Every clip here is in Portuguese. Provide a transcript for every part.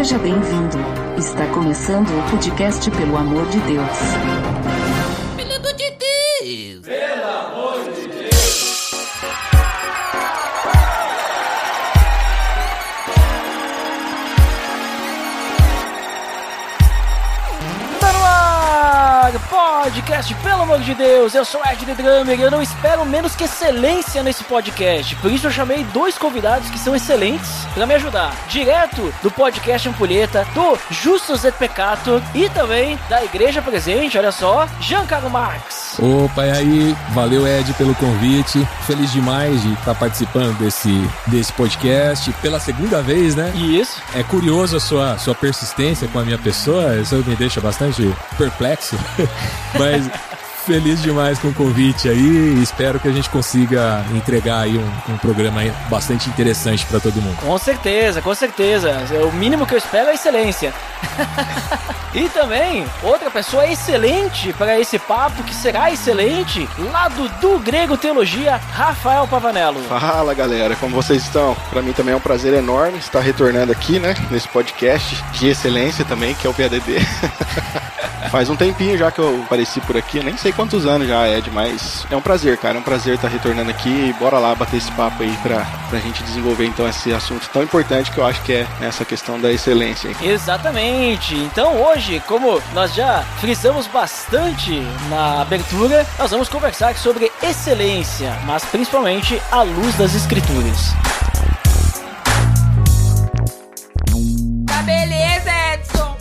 Seja bem-vindo. Está começando o podcast Pelo Amor de Deus. Pelo amor de Deus! Pelo amor de Deus! Podcast, pelo amor de Deus, eu sou Ed The Drummer e eu não espero menos que excelência nesse podcast. Por isso eu chamei dois convidados que são excelentes para me ajudar. Direto do podcast Ampulheta, do Justus et Peccator e também da Igreja Presente, olha só, Giancarlo Marx. Opa, e aí, valeu Ed pelo convite, feliz demais de estar participando desse podcast pela segunda vez, né? Isso. É curioso a sua persistência com a minha pessoa, isso me deixa bastante perplexo, mas feliz demais com o convite aí e espero que a gente consiga entregar aí um programa aí bastante interessante para todo mundo. Com certeza, com certeza. O mínimo que eu espero é excelência. E também, outra pessoa excelente para esse papo, que será excelente, lá do Grego Teologia, Rafael Pavanello. Fala galera, como vocês estão? Para mim também é um prazer enorme estar retornando aqui, né, nesse podcast de excelência também, que é o PADD. Faz um tempinho já que eu apareci por aqui, nem sei quantos anos já, Ed, mas é um prazer, cara, é um prazer estar retornando aqui e bora lá bater esse papo aí pra gente desenvolver então esse assunto tão importante que eu acho que é essa questão da excelência aí. Exatamente, então hoje, como nós já frisamos bastante na abertura, nós vamos conversar sobre excelência, mas principalmente à luz das escrituras. Tá beleza, Edson!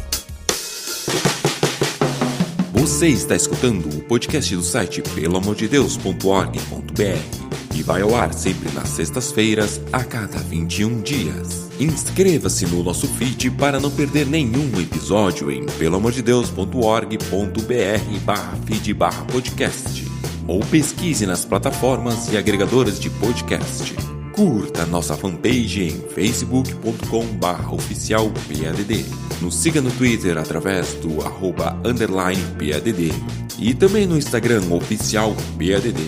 Você está escutando o podcast do site peloamordedeus.org.br e vai ao ar sempre nas sextas-feiras, a cada 21 dias. Inscreva-se no nosso feed para não perder nenhum episódio em peloamordedeus.org.br/feed/podcast ou pesquise nas plataformas e agregadoras de podcast. Curta nossa fanpage em facebook.com/oficialpadd. Nos siga no Twitter através do @_PADD e também no Instagram oficial PADD.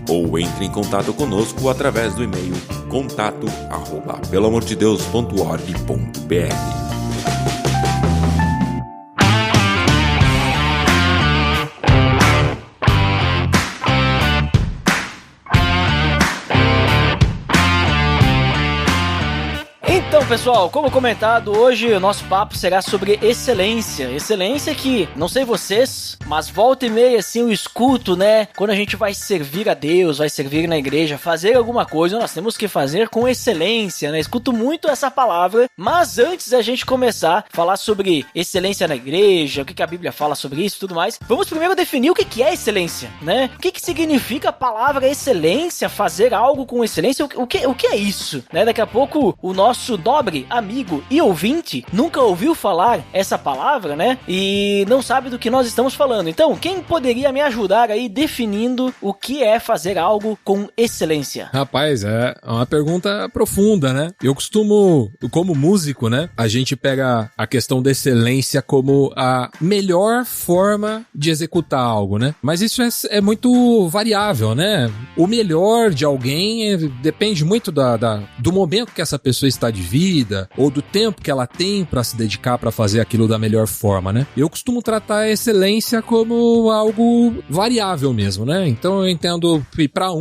Ou entre em contato conosco através do e-mail contato@peloamordedeus.org.br. Então, pessoal, como comentado, hoje o nosso papo será sobre excelência. Excelência que, não sei vocês, mas volta e meia assim eu escuto, né? Quando a gente vai servir a Deus, vai servir na igreja, fazer alguma coisa, nós temos que fazer com excelência, né? Escuto muito essa palavra, mas antes da gente começar a falar sobre excelência na igreja, o que a Bíblia fala sobre isso e tudo mais, vamos primeiro definir o que é excelência, né? O que significa a palavra excelência, fazer algo com excelência, o que é isso, né? Daqui a pouco o nosso nobre amigo e ouvinte nunca ouviu falar essa palavra, né? E não sabe do que nós estamos falando. Então, quem poderia me ajudar aí definindo o que é fazer algo com excelência? Rapaz, é uma pergunta profunda, né? Eu costumo, como músico, né? A gente pega a questão da excelência como a melhor forma de executar algo, né? Mas isso é muito variável, né? O melhor de alguém depende muito do momento que essa pessoa está de vida ou do tempo que ela tem para se dedicar para fazer aquilo da melhor forma, né? Eu costumo tratar a excelência como algo variável mesmo, né? Então eu entendo que para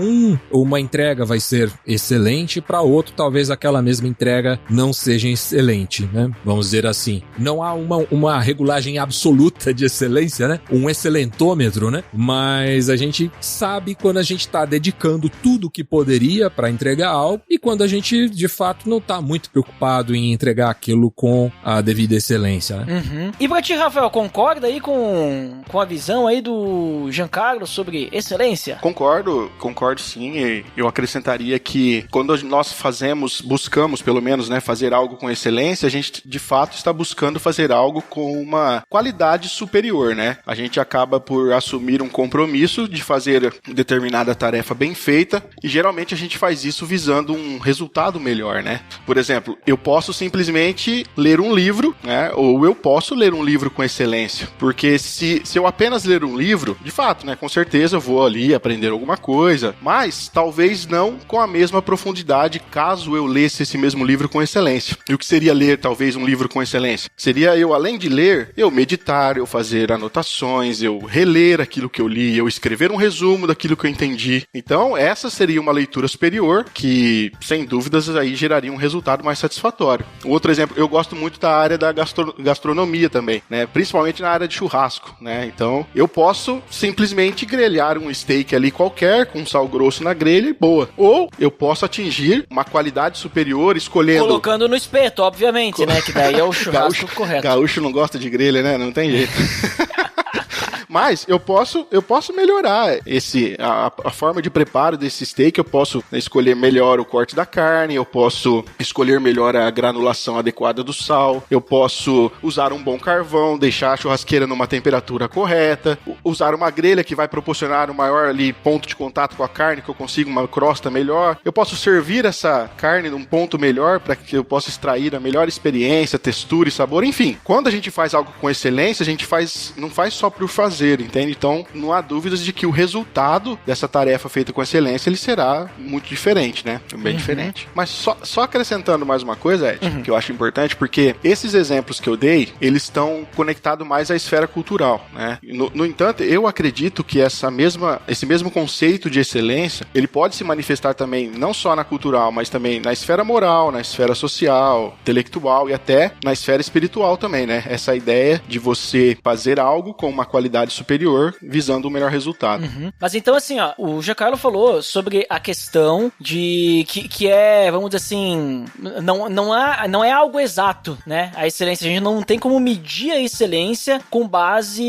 uma entrega vai ser excelente, para outro talvez aquela mesma entrega não seja excelente, né? Vamos dizer assim. Não há uma regulagem absoluta de excelência, né? Um excelentômetro, né? Mas a gente sabe quando a gente está dedicando tudo que poderia para entregar algo e quando a gente de fato não está muito preocupado em entregar aquilo com a devida excelência, né? Uhum. E pra ti, Rafael, concorda aí com a visão aí do Giancarlo sobre excelência? Concordo sim, e eu acrescentaria que quando nós buscamos pelo menos, né, fazer algo com excelência, a gente de fato está buscando fazer algo com uma qualidade superior, né? A gente acaba por assumir um compromisso de fazer determinada tarefa bem feita e geralmente a gente faz isso visando um resultado melhor, né? Por exemplo, eu posso simplesmente ler um livro, né? Ou eu posso ler um livro com excelência. Porque se eu apenas ler um livro, de fato, né? Com certeza eu vou ali aprender alguma coisa, mas talvez não com a mesma profundidade caso eu lesse esse mesmo livro com excelência. E o que seria ler, talvez, um livro com excelência? Seria eu, além de ler, eu meditar, eu fazer anotações, eu reler aquilo que eu li, eu escrever um resumo daquilo que eu entendi. Então, essa seria uma leitura superior que, sem dúvidas, aí geraria um resultado mais satisfatório. Outro exemplo, eu gosto muito da área da gastronomia também, né? Principalmente na área de churrasco, né? Então, eu posso simplesmente grelhar um steak ali qualquer, com sal grosso na grelha e boa. Ou eu posso atingir uma qualidade superior escolhendo... Colocando no espeto, obviamente, né? Que daí é o churrasco correto. Gaúcho não gosta de grelha, né? Não tem jeito. Mas eu posso melhorar a forma de preparo desse steak, eu posso escolher melhor o corte da carne, eu posso escolher melhor a granulação adequada do sal, eu posso usar um bom carvão, deixar a churrasqueira numa temperatura correta, usar uma grelha que vai proporcionar um maior ali ponto de contato com a carne, que eu consiga uma crosta melhor, eu posso servir essa carne num ponto melhor para que eu possa extrair a melhor experiência, textura e sabor, enfim. Quando a gente faz algo com excelência, a gente não faz só por fazer, entende? Então, não há dúvidas de que o resultado dessa tarefa feita com excelência, ele será muito diferente, né? Bem diferente. Mas só acrescentando mais uma coisa, Ed, que eu acho importante, porque esses exemplos que eu dei, eles estão conectados mais à esfera cultural, né? No entanto, eu acredito que esse mesmo conceito de excelência, ele pode se manifestar também, não só na cultural, mas também na esfera moral, na esfera social, intelectual e até na esfera espiritual também, né? Essa ideia de você fazer algo com uma qualidade superior, visando o melhor resultado. Mas então, assim, ó, o Giancarlo falou sobre a questão de que é, vamos dizer assim, não é algo exato, né? A excelência, a gente não tem como medir a excelência com base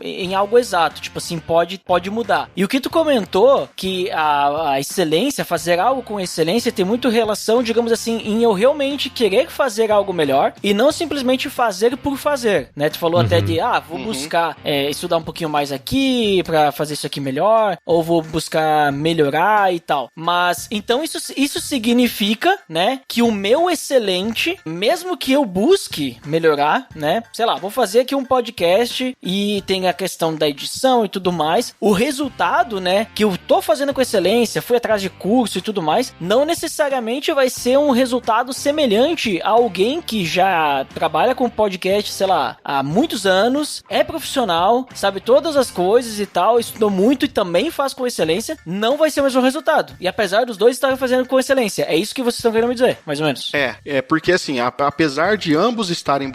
em algo exato, tipo assim, pode mudar. E o que tu comentou, que a excelência, fazer algo com excelência tem muito relação, digamos assim, em eu realmente querer fazer algo melhor e não simplesmente fazer por fazer, né? Tu falou até de, vou buscar estudar um pouquinho mais aqui pra fazer isso aqui melhor, ou vou buscar melhorar e tal. Mas, então isso significa, né, que o meu excelente, mesmo que eu busque melhorar, né, sei lá, vou fazer aqui um podcast e tem a questão da edição e tudo mais, o resultado, né, que eu tô fazendo com excelência, fui atrás de curso e tudo mais, não necessariamente vai ser um resultado semelhante a alguém que já trabalha com podcast, sei lá, há muitos anos, é profissional, sabe todas as coisas e tal, estudou muito e também faz com excelência, não vai ser o mesmo resultado. E apesar dos dois estarem fazendo com excelência, é isso que vocês estão querendo me dizer, mais ou menos. Porque assim, apesar de ambos estarem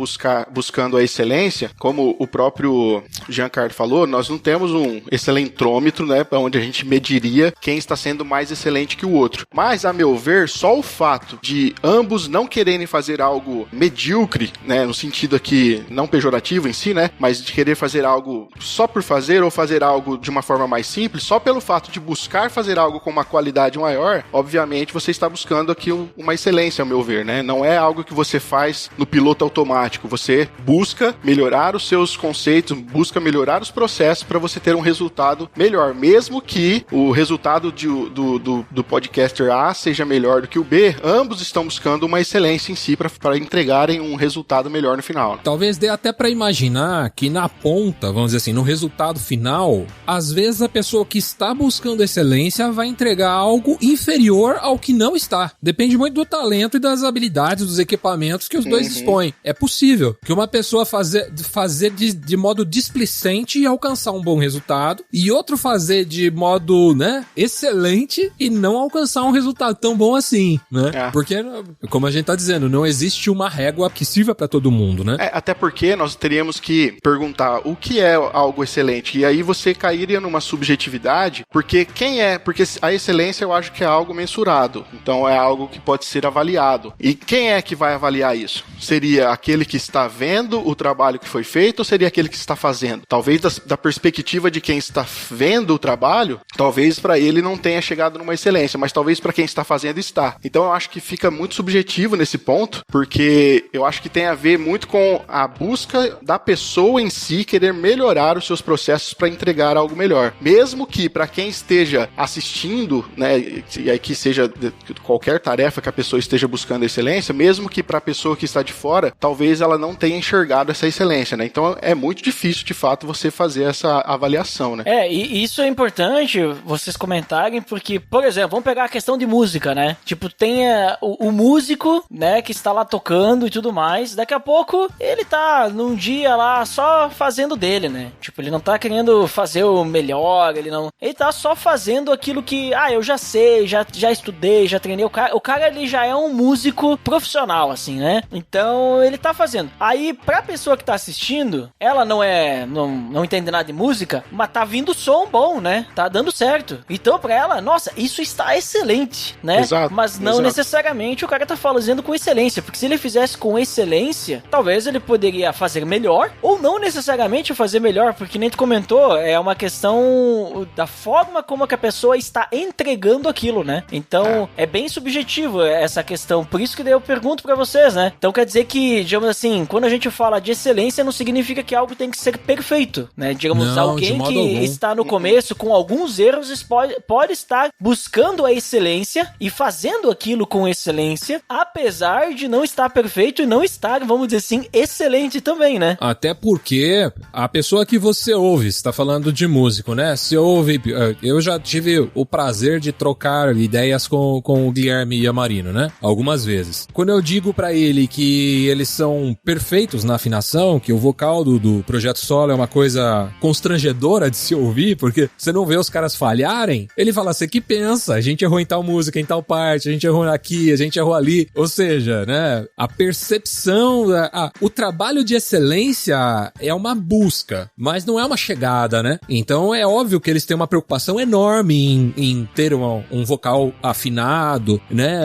buscando a excelência, como o próprio Giancarlo falou, nós não temos um excelentrômetro, né, onde a gente mediria quem está sendo mais excelente que o outro. Mas, a meu ver, só o fato de ambos não quererem fazer algo medíocre, né, no sentido aqui, não pejorativo em si, né, mas de querer fazer algo só por fazer ou fazer algo de uma forma mais simples, só pelo fato de buscar fazer algo com uma qualidade maior, obviamente você está buscando aqui uma excelência, ao meu ver, né? Não é algo que você faz no piloto automático, você busca melhorar os seus conceitos, busca melhorar os processos para você ter um resultado melhor, mesmo que o resultado do podcaster A seja melhor do que o B, ambos estão buscando uma excelência em si para entregarem um resultado melhor no final. Talvez dê até para imaginar que na ponta, vamos dizer assim, no resultado final, às vezes a pessoa que está buscando excelência vai entregar algo inferior ao que não está. Depende muito do talento e das habilidades, dos equipamentos que os dois dispõem. É possível que uma pessoa fazer de modo displicente e alcançar um bom resultado, e outro fazer de modo, né, excelente e não alcançar um resultado tão bom assim, né? Porque, como a gente tá dizendo, não existe uma régua que sirva para todo mundo, né? Até porque nós teríamos que perguntar o que é algo excelente, e aí você cairia numa subjetividade, porque a excelência eu acho que é algo mensurado, então é algo que pode ser avaliado, e quem é que vai avaliar isso? Seria aquele que está vendo o trabalho que foi feito, ou seria aquele que está fazendo? Talvez da perspectiva de quem está vendo o trabalho, talvez para ele não tenha chegado numa excelência, mas talvez para quem está fazendo está. Então eu acho que fica muito subjetivo nesse ponto, porque eu acho que tem a ver muito com a busca da pessoa em si querer melhorar melhorar os seus processos para entregar algo melhor. Mesmo que para quem esteja assistindo, né, e aí que seja qualquer tarefa que a pessoa esteja buscando excelência, mesmo que para a pessoa que está de fora, talvez ela não tenha enxergado essa excelência, né? Então é muito difícil, de fato, você fazer essa avaliação, né? E isso é importante vocês comentarem, porque, por exemplo, vamos pegar a questão de música, né? Tipo, tem o músico, né, que está lá tocando e tudo mais, daqui a pouco ele tá num dia lá só fazendo dele, né? Tipo, ele não tá querendo fazer o melhor, ele tá só fazendo aquilo que, eu já sei, já estudei, já treinei. O cara ele já é um músico profissional, assim, né? Então, ele tá fazendo. Aí, pra pessoa que tá assistindo, ela não entende nada de música, mas tá vindo som bom, né? Tá dando certo. Então, pra ela, nossa, isso está excelente, né? Exato, mas não necessariamente o cara tá fazendo com excelência, porque se ele fizesse com excelência, talvez ele poderia fazer melhor, ou não necessariamente fazer melhor, porque nem tu comentou, é uma questão da forma como que a pessoa está entregando aquilo, né? Então, é bem subjetivo essa questão, por isso que daí eu pergunto pra vocês, né? Então quer dizer que, digamos assim, quando a gente fala de excelência, não significa que algo tem que ser perfeito, né? Digamos, não, alguém que está no começo com alguns erros pode estar buscando a excelência e fazendo aquilo com excelência, apesar de não estar perfeito e não estar, vamos dizer assim, excelente também, né? Até porque a pessoa que você ouve, você tá falando de músico, né? Você ouve, eu já tive o prazer de trocar ideias com o Guilherme Yamarino, né? Algumas vezes. Quando eu digo pra ele que eles são perfeitos na afinação, que o vocal do Projeto Solo é uma coisa constrangedora de se ouvir, porque você não vê os caras falharem, ele fala, você que pensa, a gente errou em tal música, em tal parte, a gente errou aqui, a gente errou ali. Ou seja, né? A percepção, o trabalho de excelência é uma busca, mas não é uma chegada, né? Então é óbvio que eles têm uma preocupação enorme em ter um vocal afinado, né?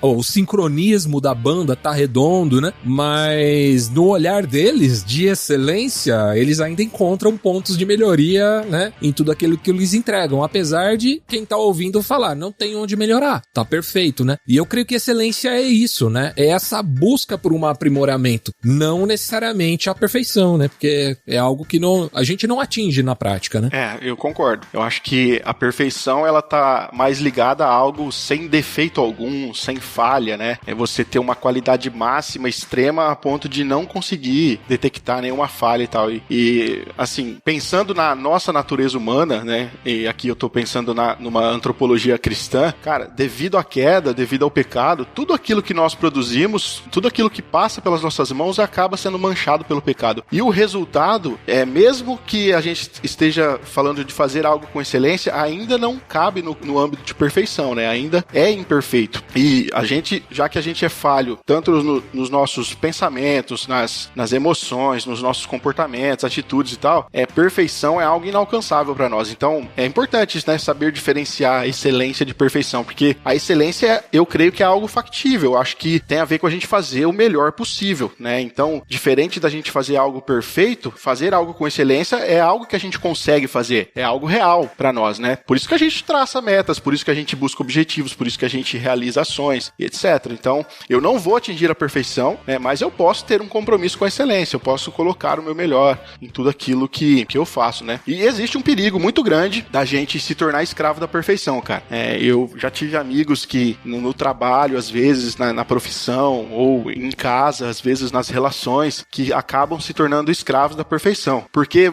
O sincronismo da banda tá redondo, né? Mas no olhar deles, de excelência, eles ainda encontram pontos de melhoria, né? Em tudo aquilo que eles entregam, apesar de quem tá ouvindo falar, não tem onde melhorar, tá perfeito, né? E eu creio que excelência é isso, né? É essa busca por um aprimoramento, não necessariamente a perfeição, né? Porque é algo que a gente não atinge na prática, né? Eu concordo. Eu acho que a perfeição, ela tá mais ligada a algo sem defeito algum, sem falha, né? É você ter uma qualidade máxima, extrema, a ponto de não conseguir detectar nenhuma falha e tal. E assim, pensando na nossa natureza humana, né? E aqui eu tô pensando numa antropologia cristã, cara, devido à queda, devido ao pecado, tudo aquilo que nós produzimos, tudo aquilo que passa pelas nossas mãos acaba sendo manchado pelo pecado. E o resultado mesmo que a gente esteja falando de fazer algo com excelência, ainda não cabe no âmbito de perfeição, né? Ainda é imperfeito. E a gente, já que a gente é falho, tanto nos nossos pensamentos, nas emoções, nos nossos comportamentos, atitudes e tal, perfeição é algo inalcançável para nós. Então, é importante, né, saber diferenciar a excelência de perfeição, porque a excelência, eu creio que é algo factível. Eu acho que tem a ver com a gente fazer o melhor possível, né? Então, diferente da gente fazer algo perfeito, fazer algo com excelência é algo que a gente consegue fazer, é algo real para nós, né? Por isso que a gente traça metas, por isso que a gente busca objetivos, por isso que a gente realiza ações, etc. Então, eu não vou atingir a perfeição, né? Mas eu posso ter um compromisso com a excelência, eu posso colocar o meu melhor em tudo aquilo que eu faço, né? E existe um perigo muito grande da gente se tornar escravo da perfeição, cara. Eu já tive amigos que no trabalho, às vezes na profissão, ou em casa, às vezes nas relações, que acabam se tornando escravos da perfeição. Porque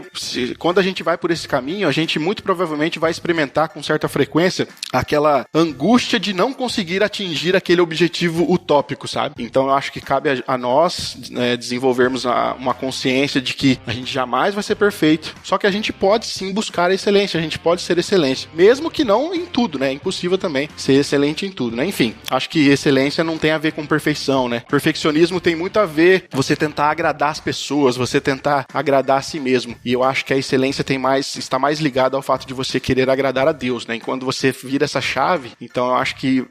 quando a gente vai por esse caminho, a gente muito provavelmente vai experimentar com certa frequência aquela angústia de não conseguir atingir aquele objetivo utópico, sabe? Então eu acho que cabe a nós, né, desenvolvermos uma consciência de que a gente jamais vai ser perfeito, só que a gente pode sim buscar a excelência, a gente pode ser excelente, mesmo que não em tudo, né? É impossível também ser excelente em tudo, né? Enfim, acho que excelência não tem a ver com perfeição, né? Perfeccionismo tem muito a ver você tentar agradar as pessoas, você tentar agradar a si mesmo. E eu acho que a excelência está mais ligada ao fato de você querer agradar a Deus, né? E quando você vira essa chave, então eu acho que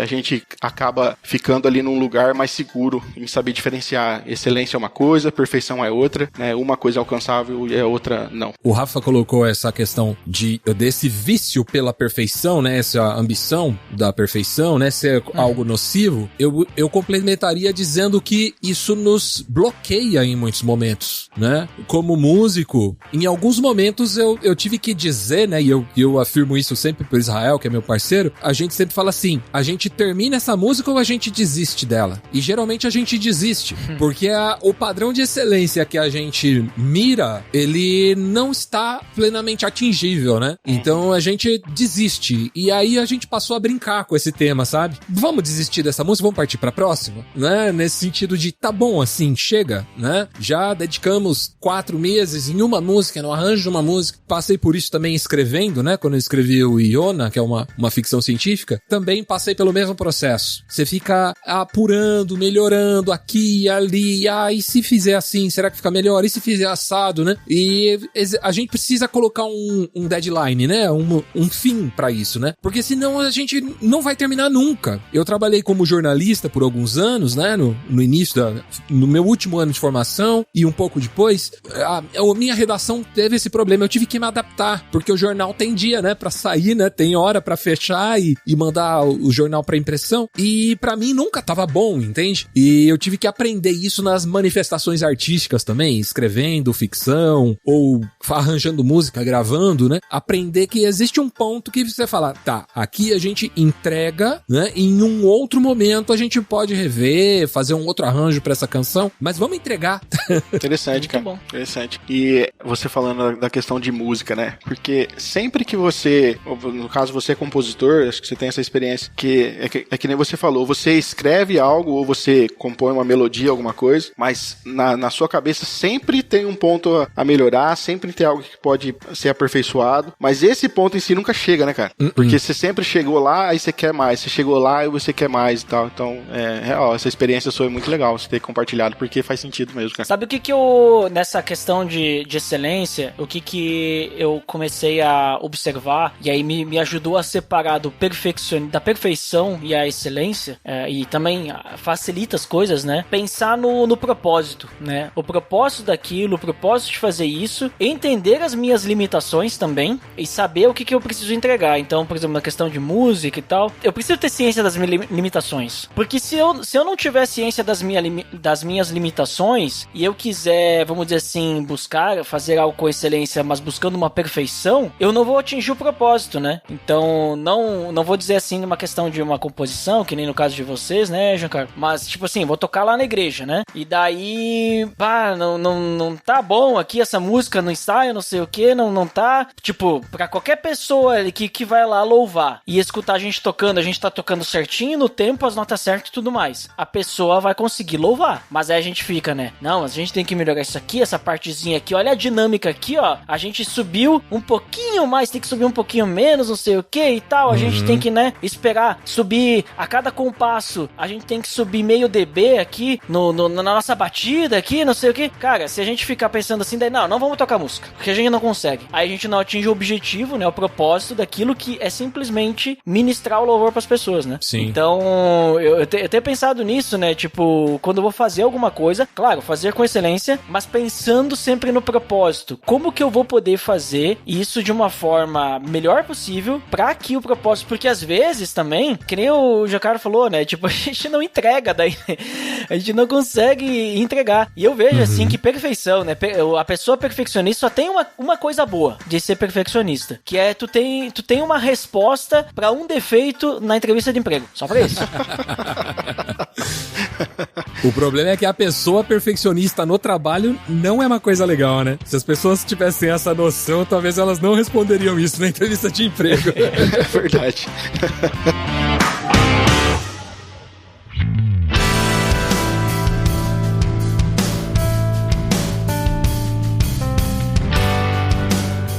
a gente acaba ficando ali num lugar mais seguro em saber diferenciar. Excelência é uma coisa, perfeição é outra, né? Uma coisa é alcançável e a outra não. O Rafa colocou essa questão desse vício pela perfeição, né? Essa ambição da perfeição, né? Ser algo nocivo. Eu complementaria dizendo que isso nos bloqueia em muitos momentos, né? como músico, em alguns momentos eu tive que dizer, né, e eu afirmo isso sempre pro Israel, que é meu parceiro, a gente sempre fala assim, a gente termina essa música ou a gente desiste dela? E geralmente a gente desiste, porque o padrão de excelência que a gente mira, ele não está plenamente atingível, né? Então a gente desiste, e aí a gente passou a brincar com esse tema, sabe? Vamos desistir dessa música, vamos partir pra próxima, né? Nesse sentido de, tá bom, assim, chega, né? Já dedicamos 4 meses em uma música, no arranjo de uma música. Passei por isso também escrevendo, né? Quando eu escrevi o Iona, que é uma ficção científica, também passei pelo mesmo processo. Você fica apurando, melhorando aqui e ali, e se fizer assim, será que fica melhor? E se fizer assado, né? E a gente precisa colocar um deadline, né? Um fim pra isso, né? Porque senão a gente não vai terminar nunca. Eu trabalhei como jornalista por alguns anos, né? No início no meu último ano de formação e um pouco depois, a minha redação teve esse problema. Eu tive que me adaptar, porque o jornal tem dia, né? Pra sair, né? Tem hora pra fechar e mandar o jornal pra impressão. E pra mim nunca tava bom, entende? E eu tive que aprender isso nas manifestações artísticas também, escrevendo ficção ou arranjando música, gravando, né? Aprender que existe um ponto que você fala, tá, aqui a gente entrega, né? Em um outro momento a gente pode rever, fazer um outro arranjo pra essa canção, mas vamos entregar. Interessante, cara. Bom. Interessante. E você falando da questão de música, né? Porque sempre que você, no caso você é compositor, acho que você tem essa experiência, que é que nem você falou, você escreve algo ou você compõe uma melodia, alguma coisa, mas na sua cabeça sempre tem um ponto a melhorar, sempre tem algo que pode ser aperfeiçoado, mas esse ponto em si nunca chega, né, cara? Porque você sempre chegou lá, aí você quer mais, você chegou lá e você quer mais e tal. Então, real, essa experiência sua é muito legal você ter compartilhado, porque faz sentido mesmo, cara. Sabe o que eu, nessa questão de excelência, o que eu comecei a observar, e aí me ajudou a separar da perfeição e a excelência, e também facilita as coisas, né? Pensar no propósito, né? O propósito daquilo, o propósito de fazer isso, entender as minhas limitações também, e saber o que eu preciso entregar. Então, por exemplo, na questão de música e tal, eu preciso ter ciência das minhas limitações. Porque se eu não tiver ciência das minhas limitações, e eu quiser, vamos dizer assim, buscar fazer algo com excelência, mas buscando uma perfeição, eu não vou atingir o propósito, né? Então, não vou dizer assim uma questão de uma composição, que nem no caso de vocês, né, Giancarlo? Mas, tipo assim, vou tocar lá na igreja, né? E daí, não tá bom aqui essa música no ensaio, não sei o que, não tá. Tipo, pra qualquer pessoa que vai lá louvar e escutar a gente tá tocando certinho no tempo, as notas certas e tudo mais. A pessoa vai conseguir louvar. Mas aí a gente fica, né? Não, a gente tem que melhorar isso aqui, essa partezinha aqui. Olha a dinâmica aqui, ó. A gente subiu um pouquinho mais, tem que subir um pouquinho menos, não sei o que e tal. A gente tem que, né, esperar subir a cada compasso. A gente tem que subir meio dB aqui na nossa batida aqui, não sei o que. Cara, se a gente ficar pensando assim, daí não vamos tocar música, porque a gente não consegue. Aí a gente não atinge o objetivo, né, o propósito daquilo que é simplesmente ministrar o louvor pras pessoas, né? Sim. Então, eu tenho pensado nisso, né, tipo, quando eu vou fazer alguma coisa, claro, fazer com excelência, mas pensando sempre no propósito. Como que eu vou poder fazer isso de uma forma melhor possível pra que o propósito, porque às vezes também, que nem o Giancarlo falou, né, tipo, a gente não entrega daí, a gente não consegue entregar. E eu vejo, assim, que perfeição, né, a pessoa perfeccionista só tem uma coisa boa de ser perfeccionista, que é tu tem uma resposta pra um defeito na entrevista de emprego. Só pra isso. O problema é que a pessoa perfeccionista no trabalho não é uma coisa legal, né? Se as pessoas tivessem essa noção, talvez elas não responderiam isso na entrevista de emprego. É verdade.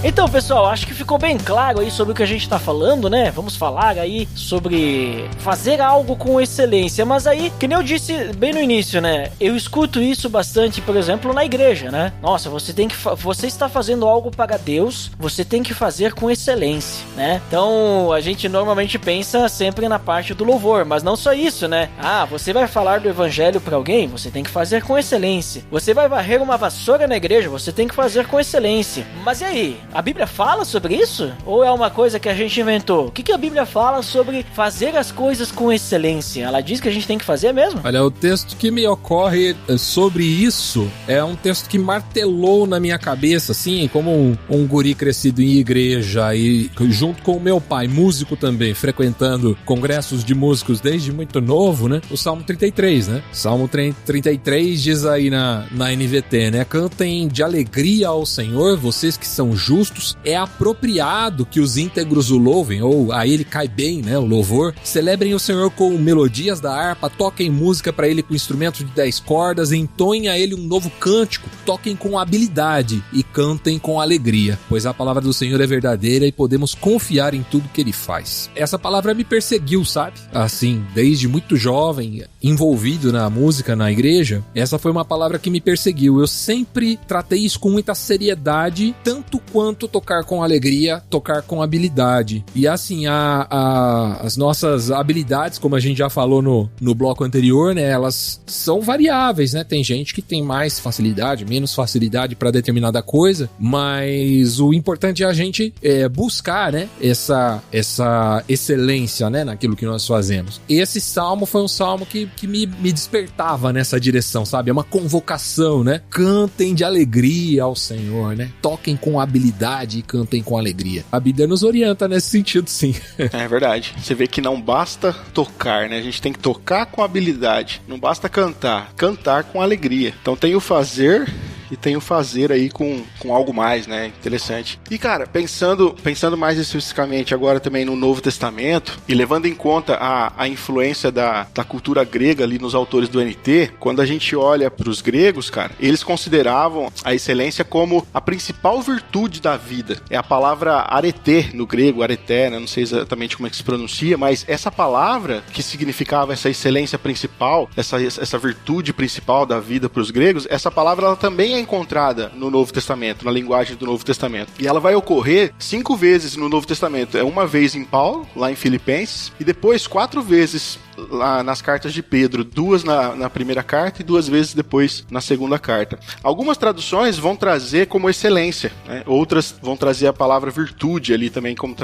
Então, pessoal, acho que ficou bem claro aí sobre o que a gente tá falando, né? Vamos falar aí sobre fazer algo com excelência. Mas aí, que nem eu disse bem no início, né? Eu escuto isso bastante, por exemplo, na igreja, né? Nossa, você está fazendo algo para Deus, você tem que fazer com excelência, né? Então, a gente normalmente pensa sempre na parte do louvor, mas não só isso, né? Ah, você vai falar do evangelho para alguém, você tem que fazer com excelência. Você vai varrer uma vassoura na igreja, você tem que fazer com excelência. Mas e aí? A Bíblia fala sobre isso? Ou é uma coisa que a gente inventou? O que a Bíblia fala sobre fazer as coisas com excelência? Ela diz que a gente tem que fazer mesmo? Olha, o texto que me ocorre sobre isso é um texto que martelou na minha cabeça, assim, como um guri crescido em igreja e junto com o meu pai, músico também, frequentando congressos de músicos desde muito novo, né? O Salmo 33, né? Salmo 33 diz aí na NVT, né? Cantem de alegria ao Senhor, vocês que são justos, é apropriado que os íntegros o louvem, ou a ele cai bem, né? O louvor. Celebrem o Senhor com melodias da harpa, toquem música para ele com instrumentos de 10 cordas, entoem a ele um novo cântico, toquem com habilidade e cantem com alegria, pois a palavra do Senhor é verdadeira e podemos confiar em tudo que ele faz. Essa palavra me perseguiu, sabe? Assim, desde muito jovem, envolvido na música, na igreja, essa foi uma palavra que me perseguiu. Eu sempre tratei isso com muita seriedade, tanto quanto tocar com alegria, tocar com habilidade. E assim, as nossas habilidades, como a gente já falou no bloco anterior, né, elas são variáveis, né? Tem gente que tem mais facilidade, menos facilidade para determinada coisa, mas o importante é a gente buscar, né, essa excelência, né, naquilo que nós fazemos. Esse salmo foi um salmo que me despertava nessa direção, sabe? É uma convocação, né? Cantem de alegria ao Senhor, né? Toquem com habilidade e cantem com alegria. A Bíblia nos orienta nesse sentido, sim. É verdade. Você vê que não basta tocar, né? A gente tem que tocar com habilidade. Não basta cantar. Cantar com alegria. Então tem o fazer e tem o fazer aí com algo mais, né? Interessante. E, cara, pensando mais especificamente agora também no Novo Testamento e levando em conta a influência da cultura grega ali nos autores do NT, quando a gente olha para os gregos, cara, eles consideravam a excelência como a principal virtude da vida. É a palavra arete no grego, areté, né? Não sei exatamente como é que se pronuncia, mas essa palavra que significava essa excelência principal, essa virtude principal da vida para os gregos, essa palavra ela também é encontrada no Novo Testamento, na linguagem do Novo Testamento. E ela vai ocorrer 5 vezes no Novo Testamento. É uma vez em Paulo, lá em Filipenses, e depois 4 vezes lá nas cartas de Pedro, 2 na primeira carta e 2 vezes depois na segunda carta. Algumas traduções vão trazer como excelência, né? Outras vão trazer a palavra virtude ali também como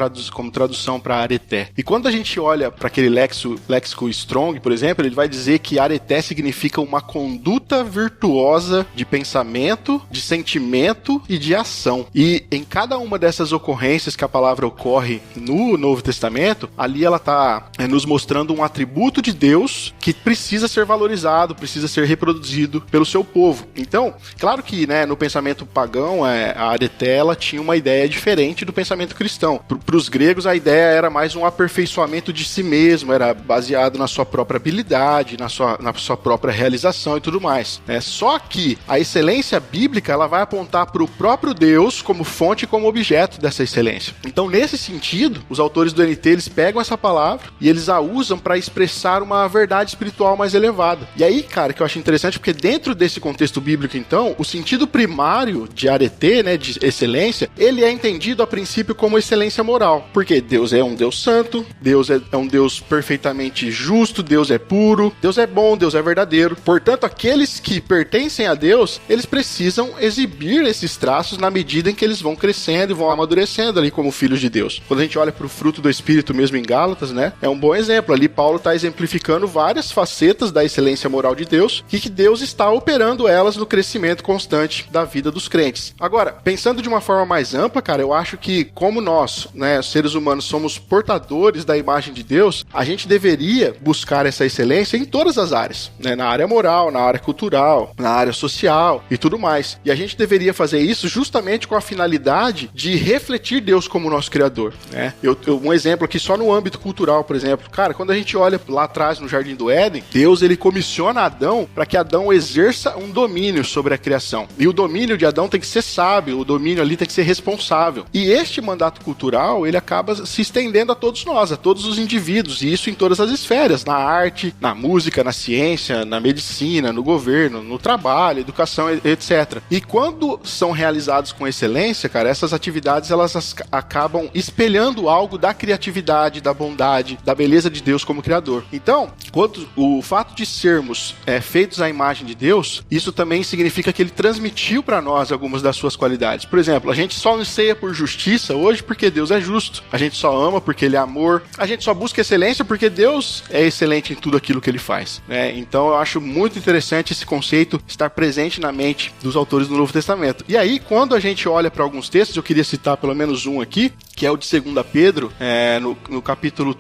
tradução para areté. E quando a gente olha para aquele léxico Strong, por exemplo, ele vai dizer que areté significa uma conduta virtuosa de pensamento, de sentimento e de ação. E em cada uma dessas ocorrências que a palavra ocorre no Novo Testamento, ali ela está nos mostrando um atributo de Deus que precisa ser valorizado, precisa ser reproduzido pelo seu povo. Então, claro que, né, no pensamento pagão, a areté ela tinha uma ideia diferente do pensamento cristão. Para os gregos, a ideia era mais um aperfeiçoamento de si mesmo, era baseado na sua própria habilidade, na sua própria realização e tudo mais. Só que a excelência bíblica ela vai apontar para o próprio Deus como fonte e como objeto dessa excelência. Então, nesse sentido, os autores do NT eles pegam essa palavra e eles a usam para expressar uma verdade espiritual mais elevada. E aí, cara, que eu acho interessante, porque dentro desse contexto bíblico, então, o sentido primário de areté, né, de excelência, ele é entendido a princípio como excelência moral. Porque Deus é um Deus santo, Deus é um Deus perfeitamente justo, Deus é puro, Deus é bom, Deus é verdadeiro. Portanto, aqueles que pertencem a Deus, eles precisam exibir esses traços na medida em que eles vão crescendo e vão amadurecendo ali como filhos de Deus. Quando a gente olha para o fruto do Espírito mesmo em Gálatas, né, é um bom exemplo. Ali Paulo está exemplificando várias facetas da excelência moral de Deus e que Deus está operando elas no crescimento constante da vida dos crentes. Agora, pensando de uma forma mais ampla, cara, eu acho que como nós, né, seres humanos, somos portadores da imagem de Deus, a gente deveria buscar essa excelência em todas as áreas, né, na área moral, na área cultural, na área social e tudo mais. E a gente deveria fazer isso justamente com a finalidade de refletir Deus como nosso Criador, né? Um exemplo aqui só no âmbito cultural, por exemplo. Cara, quando a gente olha lá atrás no Jardim do Éden, Deus ele comissiona Adão para que Adão exerça um domínio sobre a criação. E o domínio de Adão tem que ser sábio, o domínio ali tem que ser responsável. E este mandato cultural, ele acaba se estendendo a todos nós, a todos os indivíduos, e isso em todas as esferas, na arte, na música, na ciência, na medicina, no governo, no trabalho, educação, etc. E quando são realizados com excelência, cara, essas atividades elas acabam espelhando algo da criatividade, da bondade, da beleza de Deus como Criador. Criador. Então, quando o fato de sermos feitos à imagem de Deus, isso também significa que ele transmitiu para nós algumas das suas qualidades. Por exemplo, a gente só anseia por justiça hoje porque Deus é justo. A gente só ama porque ele é amor. A gente só busca excelência porque Deus é excelente em tudo aquilo que ele faz, né? Então eu acho muito interessante esse conceito estar presente na mente dos autores do Novo Testamento. E aí, quando a gente olha para alguns textos, eu queria citar pelo menos um aqui, que é o de 2 Pedro, no capítulo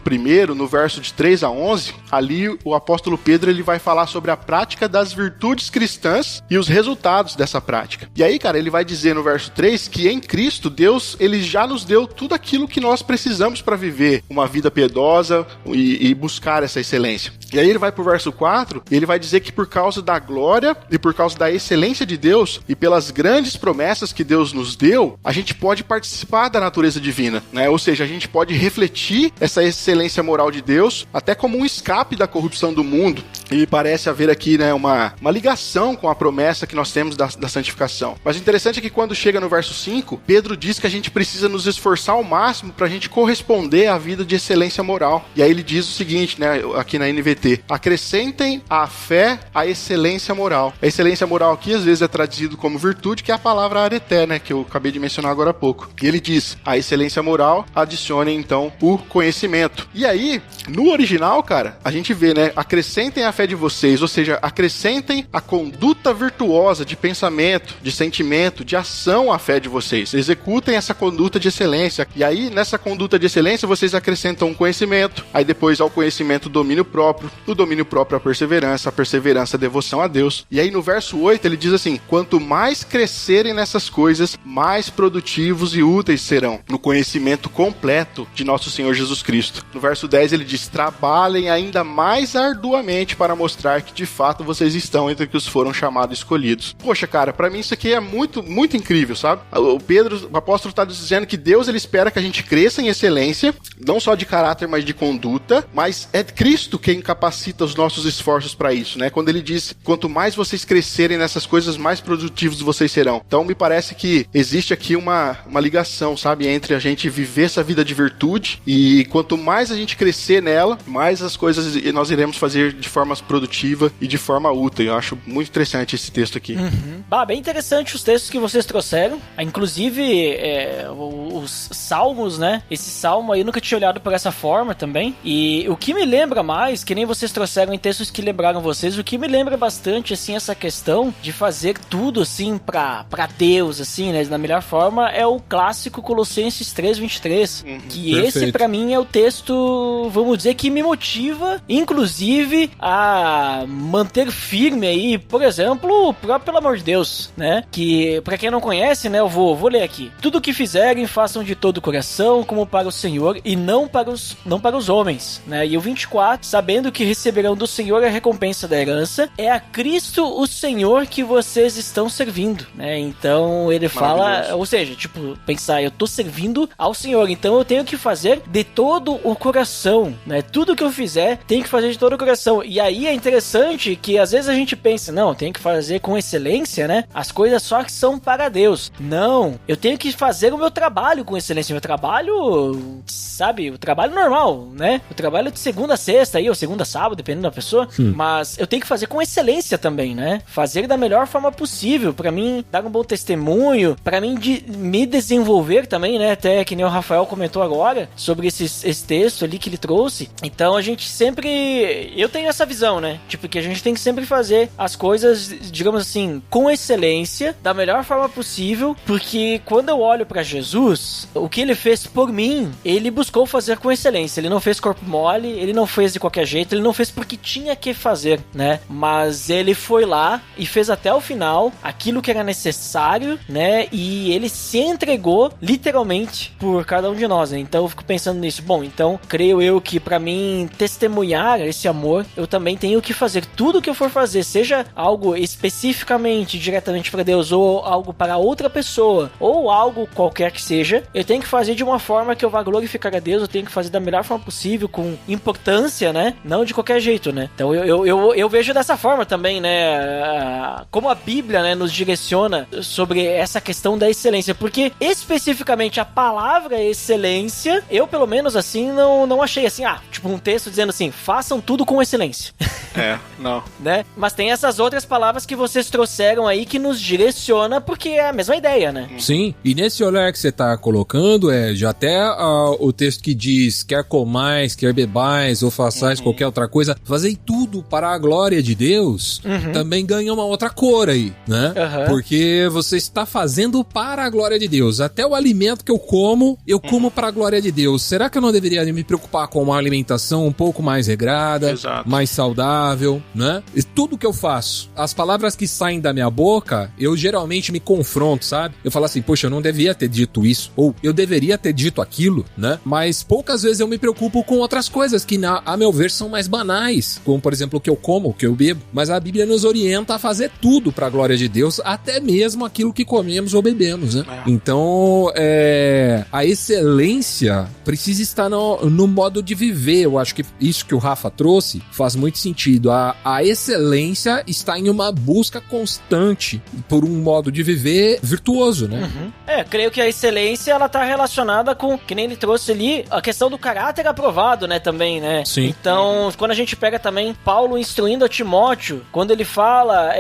1, no verso de 3 a 11, ali o apóstolo Pedro ele vai falar sobre a prática das virtudes cristãs e os resultados dessa prática. E aí, cara, ele vai dizer no verso 3 que em Cristo, Deus ele já nos deu tudo aquilo que nós precisamos para viver uma vida piedosa e buscar essa excelência. E aí ele vai pro verso 4 e ele vai dizer que por causa da glória e por causa da excelência de Deus e pelas grandes promessas que Deus nos deu, a gente pode participar da natureza divina, né? Ou seja, a gente pode refletir essa excelência moral de Deus até como um escape da corrupção do mundo. E parece haver aqui, né, uma ligação com a promessa que nós temos da santificação. Mas o interessante é que quando chega no verso 5, Pedro diz que a gente precisa nos esforçar ao máximo para a gente corresponder à vida de excelência moral. E aí ele diz o seguinte, né, aqui na NVT: acrescentem à fé a excelência moral. A excelência moral aqui às vezes é traduzido como virtude, que é a palavra areté, né, que eu acabei de mencionar agora há pouco. E ele diz, a excelência moral, adicione então o conhecimento. E aí, no original, cara, a gente vê, né, acrescentem a fé de vocês, ou seja, acrescentem a conduta virtuosa de pensamento, de sentimento, de ação à fé de vocês. Executem essa conduta de excelência. E aí, nessa conduta de excelência, vocês acrescentam o conhecimento, aí depois ao conhecimento o domínio próprio a perseverança a devoção a Deus. E aí no verso 8 ele diz assim: quanto mais crescerem nessas coisas, mais produtivos e úteis serão no conhecimento completo de nosso Senhor Jesus Cristo. No verso 10 ele diz: trabalhem ainda mais arduamente para mostrar que de fato vocês estão entre os que foram chamados e escolhidos. Poxa, cara, pra mim isso aqui é muito, muito incrível, sabe? O apóstolo está dizendo que Deus ele espera que a gente cresça em excelência, não só de caráter, mas de conduta, mas é Cristo quem capacita os nossos esforços para isso, né? Quando ele diz, quanto mais vocês crescerem nessas coisas, mais produtivos vocês serão. Então me parece que existe aqui uma ligação, sabe? Entre a gente viver essa vida de virtude e quanto mais a gente crescer nela, mais as coisas nós iremos fazer de forma produtiva e de forma útil. Eu acho muito interessante esse texto aqui. Bem interessante os textos que vocês trouxeram. Inclusive, os salmos, né? Esse salmo aí eu nunca tinha olhado por essa forma também. E o que me lembra mais, que nem vocês trouxeram em textos que lembraram vocês, o que me lembra bastante, assim, essa questão de fazer tudo, assim, pra Deus, assim, né? Da melhor forma, é o clássico Colossenses 3:23. Que Perfeito. esse, pra mim, é o texto, vamos dizer, que me motiva, inclusive, a manter firme aí, por exemplo, o próprio Pelo Amor de Deus, né? Que, pra quem não conhece, né, eu vou ler aqui. Tudo o que fizerem, façam de todo o coração, como para o Senhor, e não para os homens, né? E o 24, sabendo que receberão do Senhor a recompensa da herança, é a Cristo o Senhor que vocês estão servindo, né? Então, ele fala, ou seja, tipo, pensar, eu tô servindo ao Senhor, então eu tenho que fazer de todo o coração, né? Tudo que eu fizer, tenho que fazer de todo o coração. E aí é interessante que às vezes a gente pensa, não, tem que fazer com excelência, né? As coisas só que são para Deus. Não, eu tenho que fazer o meu trabalho com excelência. Meu trabalho, sabe, o trabalho normal, né? O trabalho de segunda a sexta aí, ou segunda a sábado, dependendo da pessoa. Mas eu tenho que fazer com excelência também, né? Fazer da melhor forma possível, pra mim dar um bom testemunho, pra mim me desenvolver também, né? Até que nem o Rafael comentou agora sobre esse texto ali que ele trouxe. Então a gente sempre, eu tenho essa visão, né? Tipo, que a gente tem que sempre fazer as coisas, digamos assim, com excelência, da melhor forma possível, porque quando eu olho pra Jesus, o que ele fez por mim, ele buscou fazer com excelência. Ele não fez corpo mole, ele não fez de qualquer jeito, ele não fez porque tinha que fazer, né? Mas ele foi lá e fez até o final aquilo que era necessário, né? E ele se entregou literalmente por cada um de nós, né? Então eu fico pensando nisso. Bom, então creio eu que pra mim testemunhar esse amor, eu também tenho que fazer tudo que eu for fazer, seja algo especificamente, diretamente pra Deus, ou algo para outra pessoa, ou algo qualquer que seja, eu tenho que fazer de uma forma que eu vá glorificar a Deus, eu tenho que fazer da melhor forma possível, com importância, né? Não de qualquer jeito, né? Então eu vejo dessa forma também, né? Como a Bíblia, né, nos direciona sobre essa questão da excelência, porque especificamente especificamente a palavra excelência, eu pelo menos assim não achei assim, tipo um texto dizendo assim, façam tudo com excelência. Não. Né? Mas tem essas outras palavras que vocês trouxeram aí que nos direciona porque é a mesma ideia, né? Sim, e nesse olhar que você tá colocando, já até o texto que diz, quer comais, quer bebais, ou façais qualquer outra coisa, fazei tudo para a glória de Deus, também ganha uma outra cor aí, né? Porque você está fazendo para a glória de Deus. Até o alimento que eu como para a glória de Deus. Será que eu não deveria me preocupar com uma alimentação um pouco mais regrada, mais saudável, né? E tudo que eu faço, as palavras que saem da minha boca, eu geralmente me confronto, sabe? Eu falo assim, poxa, eu não devia ter dito isso, ou eu deveria ter dito aquilo, né? Mas poucas vezes eu me preocupo com outras coisas que, a meu ver, são mais banais, como, por exemplo, o que eu como, o que eu bebo. Mas a Bíblia nos orienta a fazer tudo para a glória de Deus, até mesmo aquilo que comemos ou bebemos, né? Então, a excelência precisa estar no modo de viver. Eu acho que isso que o Rafa trouxe faz muito sentido. A excelência está em uma busca constante por um modo de viver virtuoso, né? Creio que a excelência, ela tá relacionada com, que nem ele trouxe ali, a questão do caráter aprovado, né, também, né? Sim. Então, quando a gente pega também Paulo instruindo a Timóteo, quando ele fala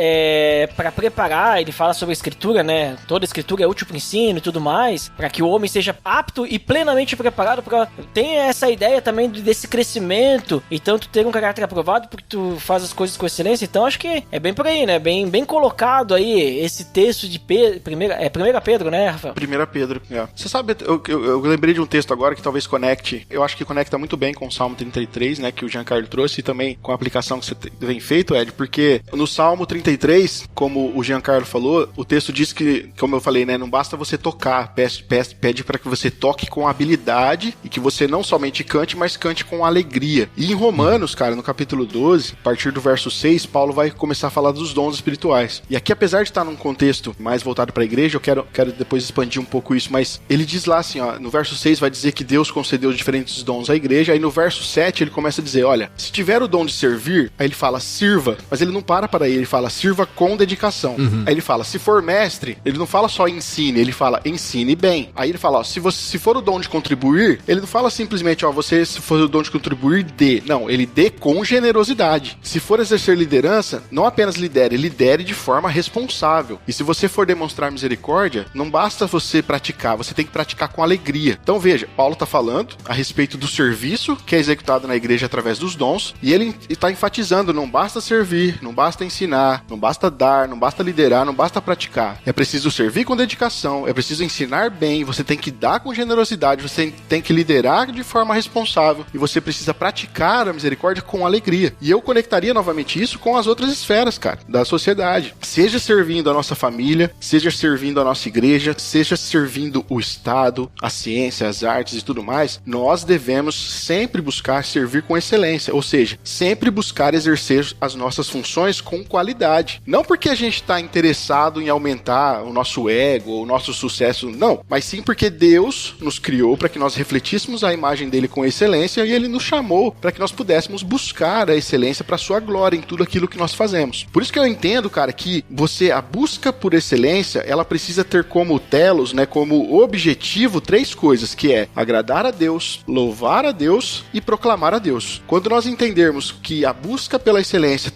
para preparar, ele fala sobre a escritura, né? Toda a escritura é útil para ensino e tudo mais, para que o homem seja apto e plenamente preparado para... Tem essa ideia também desse crescimento, e tanto ter um caráter aprovado porque tu faz as coisas com excelência. Então, acho que é bem por aí, né? Bem colocado aí esse texto de Pedro, 1 Pedro, né, Rafael? 1 Pedro, Você sabe, eu lembrei de um texto agora que talvez conecte, eu acho que conecta muito bem com o Salmo 33, né, que o Giancarlo trouxe, e também com a aplicação que você vem feito, Ed, porque no Salmo 33, como o Giancarlo falou, o texto diz que, como eu falei, né, não basta você tocar, pede para que você toque com habilidade e que você não somente cante, mas cante com alegria. E em Romanos, cara, no capítulo 12, a partir do verso 6, Paulo vai começar a falar dos dons espirituais. E aqui, apesar de estar num contexto mais voltado para a igreja, eu quero depois expandir um pouco isso, mas ele diz lá assim, no verso 6 vai dizer que Deus concedeu diferentes dons à igreja, aí no verso 7 ele começa a dizer, olha, se tiver o dom de servir, aí ele fala, sirva, mas ele não para aí, ele fala, sirva com dedicação. Aí ele fala, se for mestre, ele não fala só ensine, ele fala, ensine bem. Aí ele fala, se for o dom de contribuir, ele não fala simplesmente, você, se for o dom de contribuir, dê. Não, ele dê com generosidade. Se for exercer liderança, não apenas lidere de forma responsável. E se você for demonstrar misericórdia, não basta você praticar, você tem que praticar com alegria. Então veja, Paulo está falando a respeito do serviço que é executado na igreja através dos dons, e ele está enfatizando, não basta servir, não basta ensinar, não basta dar, não basta liderar, não basta praticar. É preciso servir com dedicação, é preciso ensinar bem, você tem que dar com generosidade, você tem que liderar de forma responsável, e você precisa praticar a misericórdia com alegria. E eu conectaria novamente isso com as outras esferas, cara, da sociedade. Seja servindo a nossa família, seja servindo a nossa igreja, seja servindo o Estado, a ciência, as artes e tudo mais, nós devemos sempre buscar servir com excelência, ou seja, sempre buscar exercer as nossas funções com qualidade. Não porque a gente está interessado em aumentar o nosso ego, o nosso sucesso, não, mas sim porque Deus nos criou para que nós refletíssemos a imagem dele com excelência, e ele nos chamou para que nós pudéssemos buscar a excelência para sua glória em tudo aquilo que nós fazemos. Por isso que eu entendo, cara, que a busca por excelência, ela precisa ter como telos, né, como objetivo, 3 coisas, que é agradar a Deus, louvar a Deus e proclamar a Deus. Quando nós entendermos que a busca pela excelência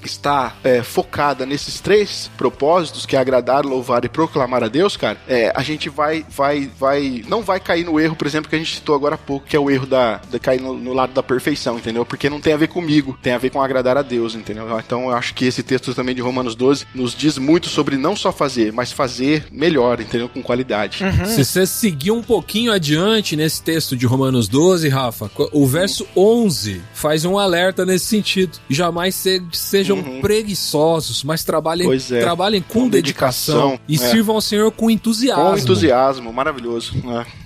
está focada nesses 3 propósitos, que é agradar, louvar e proclamar a Deus, cara, a gente não vai cair no erro, por exemplo, que a gente citou agora há pouco, que é o erro de cair no lado da perfeição, entendeu? Porque não tem a ver comigo, tem a ver com agradar a Deus, entendeu? Então eu acho que esse texto também de Romanos 12 nos diz muito sobre não só fazer, mas fazer melhor, entendeu? Com qualidade. Se você seguir um pouquinho adiante nesse texto de Romanos 12, Rafa, o verso 11 faz um alerta nesse sentido. Jamais sejam preguiçosos, mas trabalhem com dedicação e sirvam ao Senhor com entusiasmo. Com entusiasmo, maravilhoso.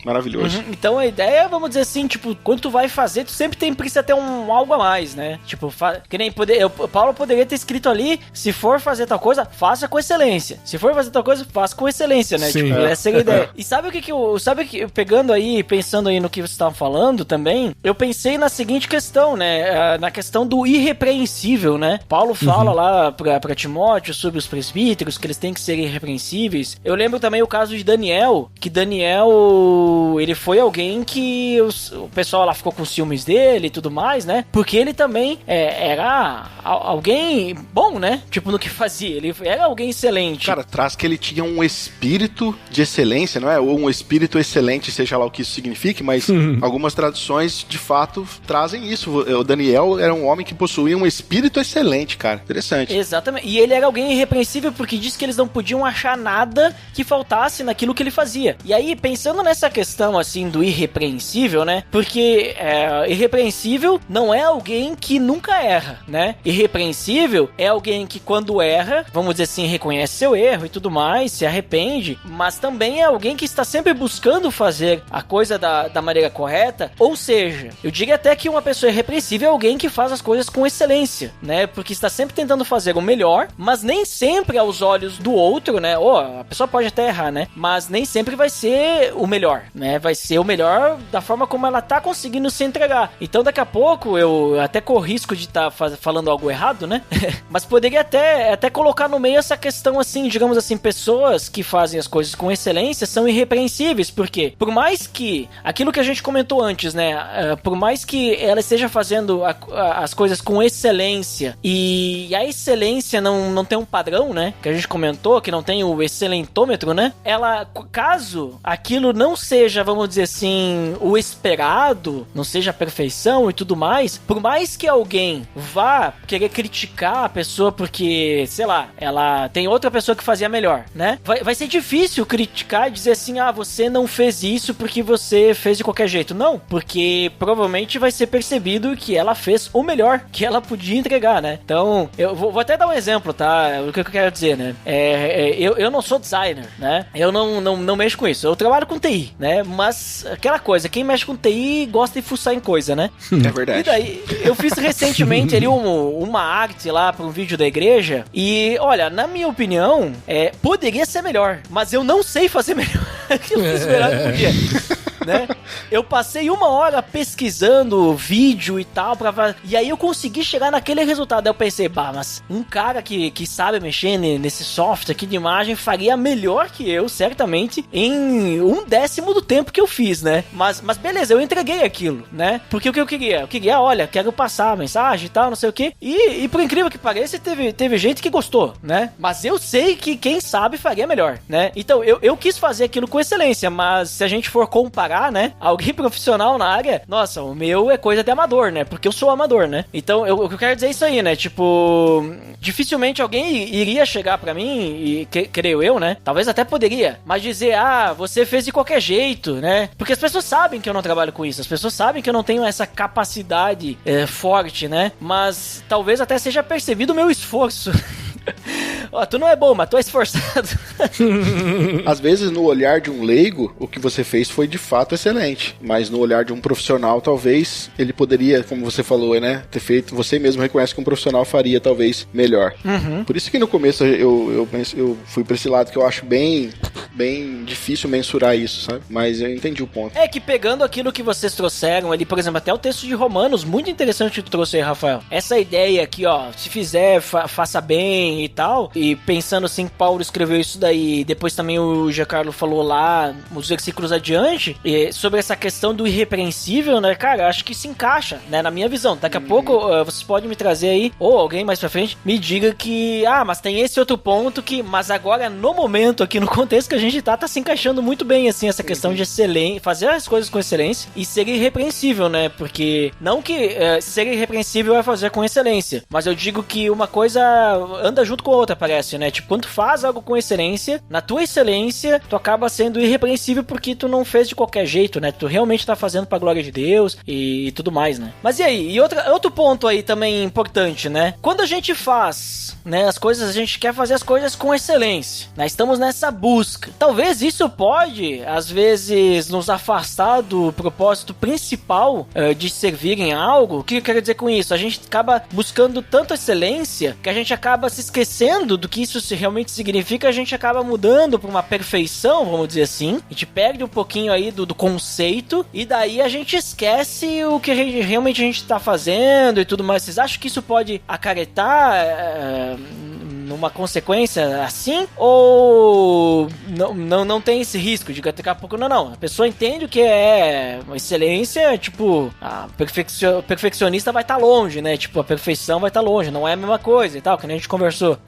Maravilhoso. Então a ideia, vamos dizer assim, tipo, quando tu vai fazer, tu sempre precisa ter um algo a mais, né? Tipo, que nem o Paulo poderia ter escrito ali, se for fazer tal coisa, faça com excelência. Se for fazer tal coisa, faça com excelência, né? Sim. Tipo, essa é a ideia. E sabe o que pegando aí, pensando aí no que você estava falando também, eu pensei na seguinte questão, né? Na questão do irrepreensível, né? Paulo fala lá pra Timóteo sobre os presbíteros, que eles têm que ser irrepreensíveis. Eu lembro também o caso de Daniel, que Daniel, ele foi alguém que o pessoal lá ficou com ciúmes dele e tudo mais, né? Porque ele também era alguém bom, né? Tipo, no que fazia. Ele era alguém excelente. Cara, traz que ele tinha um espírito de excelência, não é? Ou um espírito excelente, seja lá o que isso signifique, mas algumas traduções, de fato, trazem isso. O Daniel era um homem que possuía um espírito excelente, cara. Interessante. Exatamente. E ele era alguém irrepreensível porque disse que eles não podiam achar nada que faltasse naquilo que ele fazia. E aí, pensando nessa questão, assim, do irrepreensível, né? Porque irrepreensível não é alguém que nunca erra, né? Irrepreensível é alguém que quando erra, vamos dizer assim, reconhece seu erro e tudo mais, se arrepende, mas também é alguém que está sempre buscando fazer a coisa da maneira correta. Ou seja, eu diria até que uma pessoa irrepreensível é alguém que faz as coisas com excelência, né? Porque está sempre tentando fazer o melhor, mas nem sempre aos olhos do outro, né? A pessoa pode até errar, né? Mas nem sempre vai ser o melhor, né? Vai ser o melhor da forma como ela tá conseguindo se entregar. Então daqui a pouco eu até corro risco de estar falando algo errado, né? Mas poderia até colocar no meio essa questão assim, digamos assim, pessoas que fazem as coisas com excelência são irrepreensíveis, porque por mais que aquilo que a gente comentou antes, né? Por mais que ela esteja fazendo as coisas com excelência e a excelência não tem um padrão, né? Que a gente comentou, que não tem o excelentômetro, né? Ela, caso aquilo não seja, vamos dizer assim, o esperado, não seja a perfeição e tudo mais, por mais que alguém vá querer criticar a pessoa porque, sei lá, ela tem outra pessoa que fazia melhor, né? Vai ser difícil criticar e dizer assim, você não fez isso porque você fez de qualquer jeito. Não, porque provavelmente vai ser percebido que ela fez o melhor que ela podia entregar, né? Então, eu vou até dar um exemplo, tá? O que eu quero dizer, né? Eu não sou designer, né? Eu não mexo com isso. Eu trabalho com TI, né? Mas aquela coisa, quem mexe com TI gosta de fuçar em coisa, né? É verdade. E daí, eu fiz recentemente ali uma arte lá para um vídeo da igreja e, olha, na minha opinião, poderia ser melhor, mas eu não sei fazer melhor. Eu fiz melhor que podia. Né? Eu passei 1 hora pesquisando vídeo e tal, e aí eu consegui chegar naquele resultado. Aí eu pensei, mas um cara que sabe mexer nesse software aqui de imagem faria melhor que eu, certamente, em 1/10 do tempo que eu fiz, né? Mas beleza, eu entreguei aquilo, né? Porque o que eu queria? Eu queria, olha, quero passar a mensagem e tal, não sei o que. E por incrível que pareça, teve gente que gostou, né? Mas eu sei que quem sabe faria melhor, né? Então, eu quis fazer aquilo com excelência, mas se a gente for comparar, né? Alguém profissional na área, nossa, o meu é coisa de amador, né? Porque eu sou amador, né? Então, o que eu quero dizer é isso aí, né? Tipo, dificilmente alguém iria chegar pra mim, e creio eu, né? Talvez até poderia, mas dizer, você fez de qualquer jeito, né? Porque as pessoas sabem que eu não trabalho com isso, as pessoas sabem que eu não tenho essa capacidade forte, né? Mas talvez até seja percebido o meu esforço. Tu não é bom, mas tu é esforçado. Às vezes, no olhar de um leigo, o que você fez foi de fato excelente. Mas no olhar de um profissional, talvez ele poderia, como você falou, né, ter feito. Você mesmo reconhece que um profissional faria talvez melhor. Por isso que no começo eu fui pra esse lado que eu acho bem difícil mensurar isso, sabe? Mas eu entendi o ponto. É que pegando aquilo que vocês trouxeram ali, por exemplo, até o texto de Romanos, muito interessante que tu trouxe aí, Rafael. Essa ideia aqui, se fizer, faça bem e tal. E pensando assim que Paulo escreveu isso daí, depois também o Giancarlo falou lá, os versículos adiante, sobre essa questão do irrepreensível, né, cara, acho que se encaixa, né, na minha visão. Daqui a pouco vocês podem me trazer aí, ou alguém mais pra frente, me diga que, mas tem esse outro ponto que, mas agora no momento aqui, no contexto que a gente tá se encaixando muito bem, assim, essa questão de excelência, fazer as coisas com excelência e ser irrepreensível, né, porque não que ser irrepreensível é fazer com excelência, mas eu digo que uma coisa anda junto com a outra, parece, né? Tipo, quando tu faz algo com excelência, na tua excelência, tu acaba sendo irrepreensível porque tu não fez de qualquer jeito, né? Tu realmente tá fazendo pra glória de Deus e tudo mais, né? Mas e aí? E outro ponto aí também importante, né? Quando a gente faz, né, as coisas, a gente quer fazer as coisas com excelência, né? Estamos nessa busca. talvez isso pode, às vezes, nos afastar do propósito principal de servir em algo. O que eu quero dizer com isso? A gente acaba buscando tanto excelência que a gente acaba se esquecendo do que isso realmente significa, a gente acaba mudando para uma perfeição, vamos dizer assim. A gente perde um pouquinho aí do conceito e daí a gente esquece o que realmente a gente está fazendo e tudo mais. Vocês acham que isso pode acarretar numa consequência assim? Ou não tem esse risco de daqui a pouco não. A pessoa entende o que é uma excelência, tipo, a perfeccionista vai estar longe, né? Tipo, a perfeição vai estar longe, não é a mesma coisa e tal, que nem a gente conversou.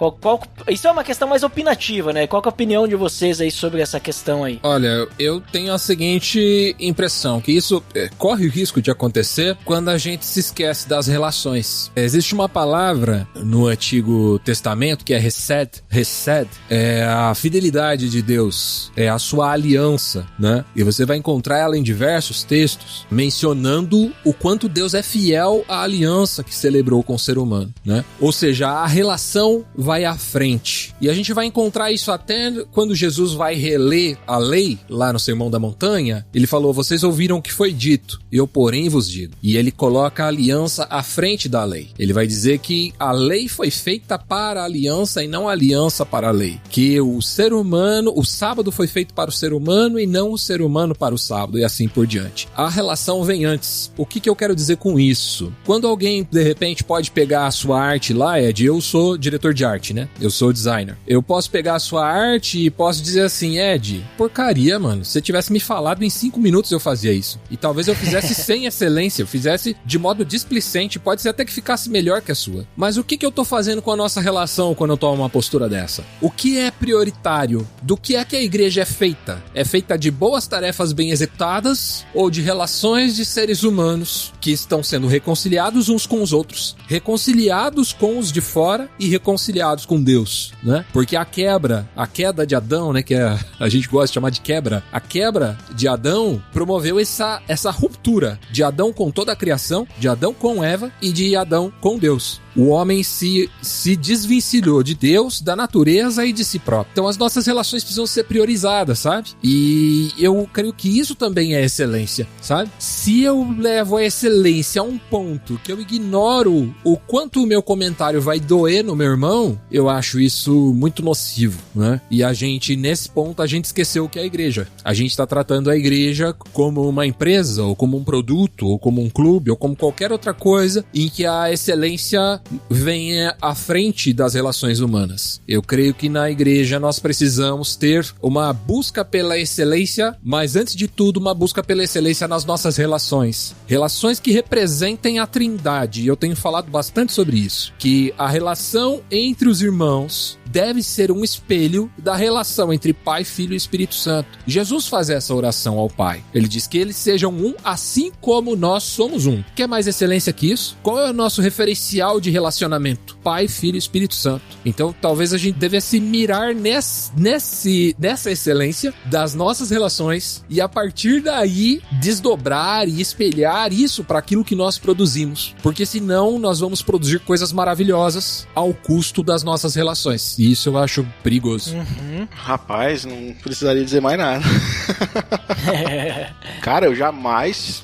Isso é uma questão mais opinativa, né? Qual que é a opinião de vocês aí sobre essa questão aí? Olha, eu tenho a seguinte impressão, que isso corre o risco de acontecer quando a gente se esquece das relações. Existe uma palavra no Antigo Testamento que é Hesed. Hesed é a fidelidade de Deus, é a sua aliança, né? E você vai encontrar ela em diversos textos, mencionando o quanto Deus é fiel à aliança que celebrou com o ser humano, né? Ou seja, a relação vai à frente. E a gente vai encontrar isso até quando Jesus vai reler a lei, lá no Sermão da Montanha. Ele falou, vocês ouviram o que foi dito, eu porém vos digo. E ele coloca a aliança à frente da lei. Ele vai dizer que a lei foi feita para a aliança e não a aliança para a lei. Que o ser humano, o sábado foi feito para o ser humano e não o ser humano para o sábado, e assim por diante. A relação vem antes. O que eu quero dizer com isso? Quando alguém, de repente, pode pegar a sua arte lá, Ed, eu sou diretor de arte, né? Eu sou designer. Eu posso pegar a sua arte e posso dizer assim, Ed, porcaria, mano. Se você tivesse me falado em 5 minutos eu fazia isso. E talvez eu fizesse sem excelência, eu fizesse de modo displicente, pode ser até que ficasse melhor que a sua. Mas o que eu tô fazendo com a nossa relação quando eu tomo uma postura dessa? O que é prioritário? Do que é que a igreja é feita? É feita de boas tarefas bem executadas ou de relações de seres humanos que estão sendo reconciliados uns com os outros, reconciliados com os de fora e reconciliados com Deus, né? Porque a queda de Adão, né, que a gente gosta de chamar de quebra, a quebra de Adão promoveu essa ruptura de Adão com toda a criação, de Adão com Eva e de Adão com Deus. O homem se desvencilhou de Deus, da natureza e de si próprio. Então as nossas relações precisam ser priorizadas, sabe? E eu creio que isso também é excelência, sabe? Se eu levo a excelência a um ponto que eu ignoro o quanto o meu comentário vai doer no meu irmão, eu acho isso muito nocivo, né? E nesse ponto, a gente esqueceu o que é a igreja. A gente está tratando a igreja como uma empresa, ou como um produto, ou como um clube, ou como qualquer outra coisa em que a excelência venha à frente das relações humanas. Eu creio que na igreja nós precisamos ter uma busca pela excelência, mas antes de tudo uma busca pela excelência nas nossas relações. Relações que representem a Trindade. E eu tenho falado bastante sobre isso. Que a relação entre os irmãos deve ser um espelho da relação entre Pai, Filho e Espírito Santo. Jesus faz essa oração ao Pai. Ele diz que eles sejam um, assim como nós somos um. Quer mais excelência que isso? Qual é o nosso referencial de relacionamento? Pai, Filho e Espírito Santo. Então, talvez a gente devesse mirar nessa excelência das nossas relações e, a partir daí, desdobrar e espelhar isso para aquilo que nós produzimos. Porque senão, nós vamos produzir coisas maravilhosas ao custo das nossas relações. E isso eu acho perigoso. Uhum. Rapaz, não precisaria dizer mais nada. Cara, eu jamais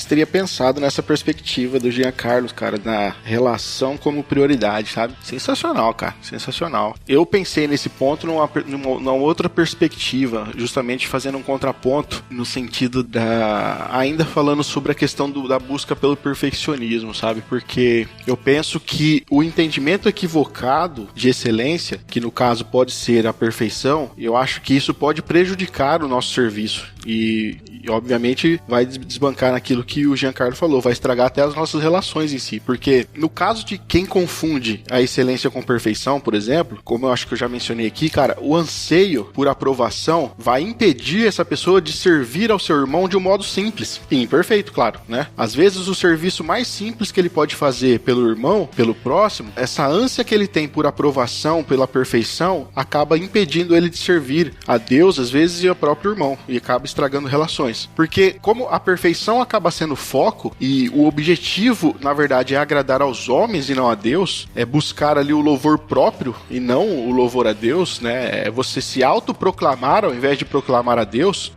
teria pensado nessa perspectiva do Jean Carlos, cara, na relação como prioridade, sabe? Sensacional, cara, sensacional. Eu pensei nesse ponto numa outra perspectiva, justamente fazendo um contraponto no sentido ainda falando sobre a questão da busca pelo perfeccionismo, sabe? Porque eu penso que o entendimento equivocado de excelência, que no caso pode ser a perfeição, eu acho que isso pode prejudicar o nosso serviço e obviamente vai desbancar naquilo que o Giancarlo falou, vai estragar até as nossas relações em si, porque no caso de quem confunde a excelência com perfeição, por exemplo, como eu acho que eu já mencionei aqui, cara, o anseio por aprovação vai impedir essa pessoa de servir ao seu irmão de um modo simples e imperfeito, claro, né? Às vezes o serviço mais simples que ele pode fazer pelo irmão, pelo próximo, essa ânsia que ele tem por aprovação, pela perfeição, acaba impedindo ele de servir a Deus, às vezes, e ao próprio irmão, e acaba estragando relações. relações. Porque como a perfeição acaba sendo o foco e o objetivo, na verdade, é agradar aos homens e não a Deus, é buscar ali o louvor próprio e não o louvor a Deus, né? É você se autoproclamar ao invés de proclamar a Deus,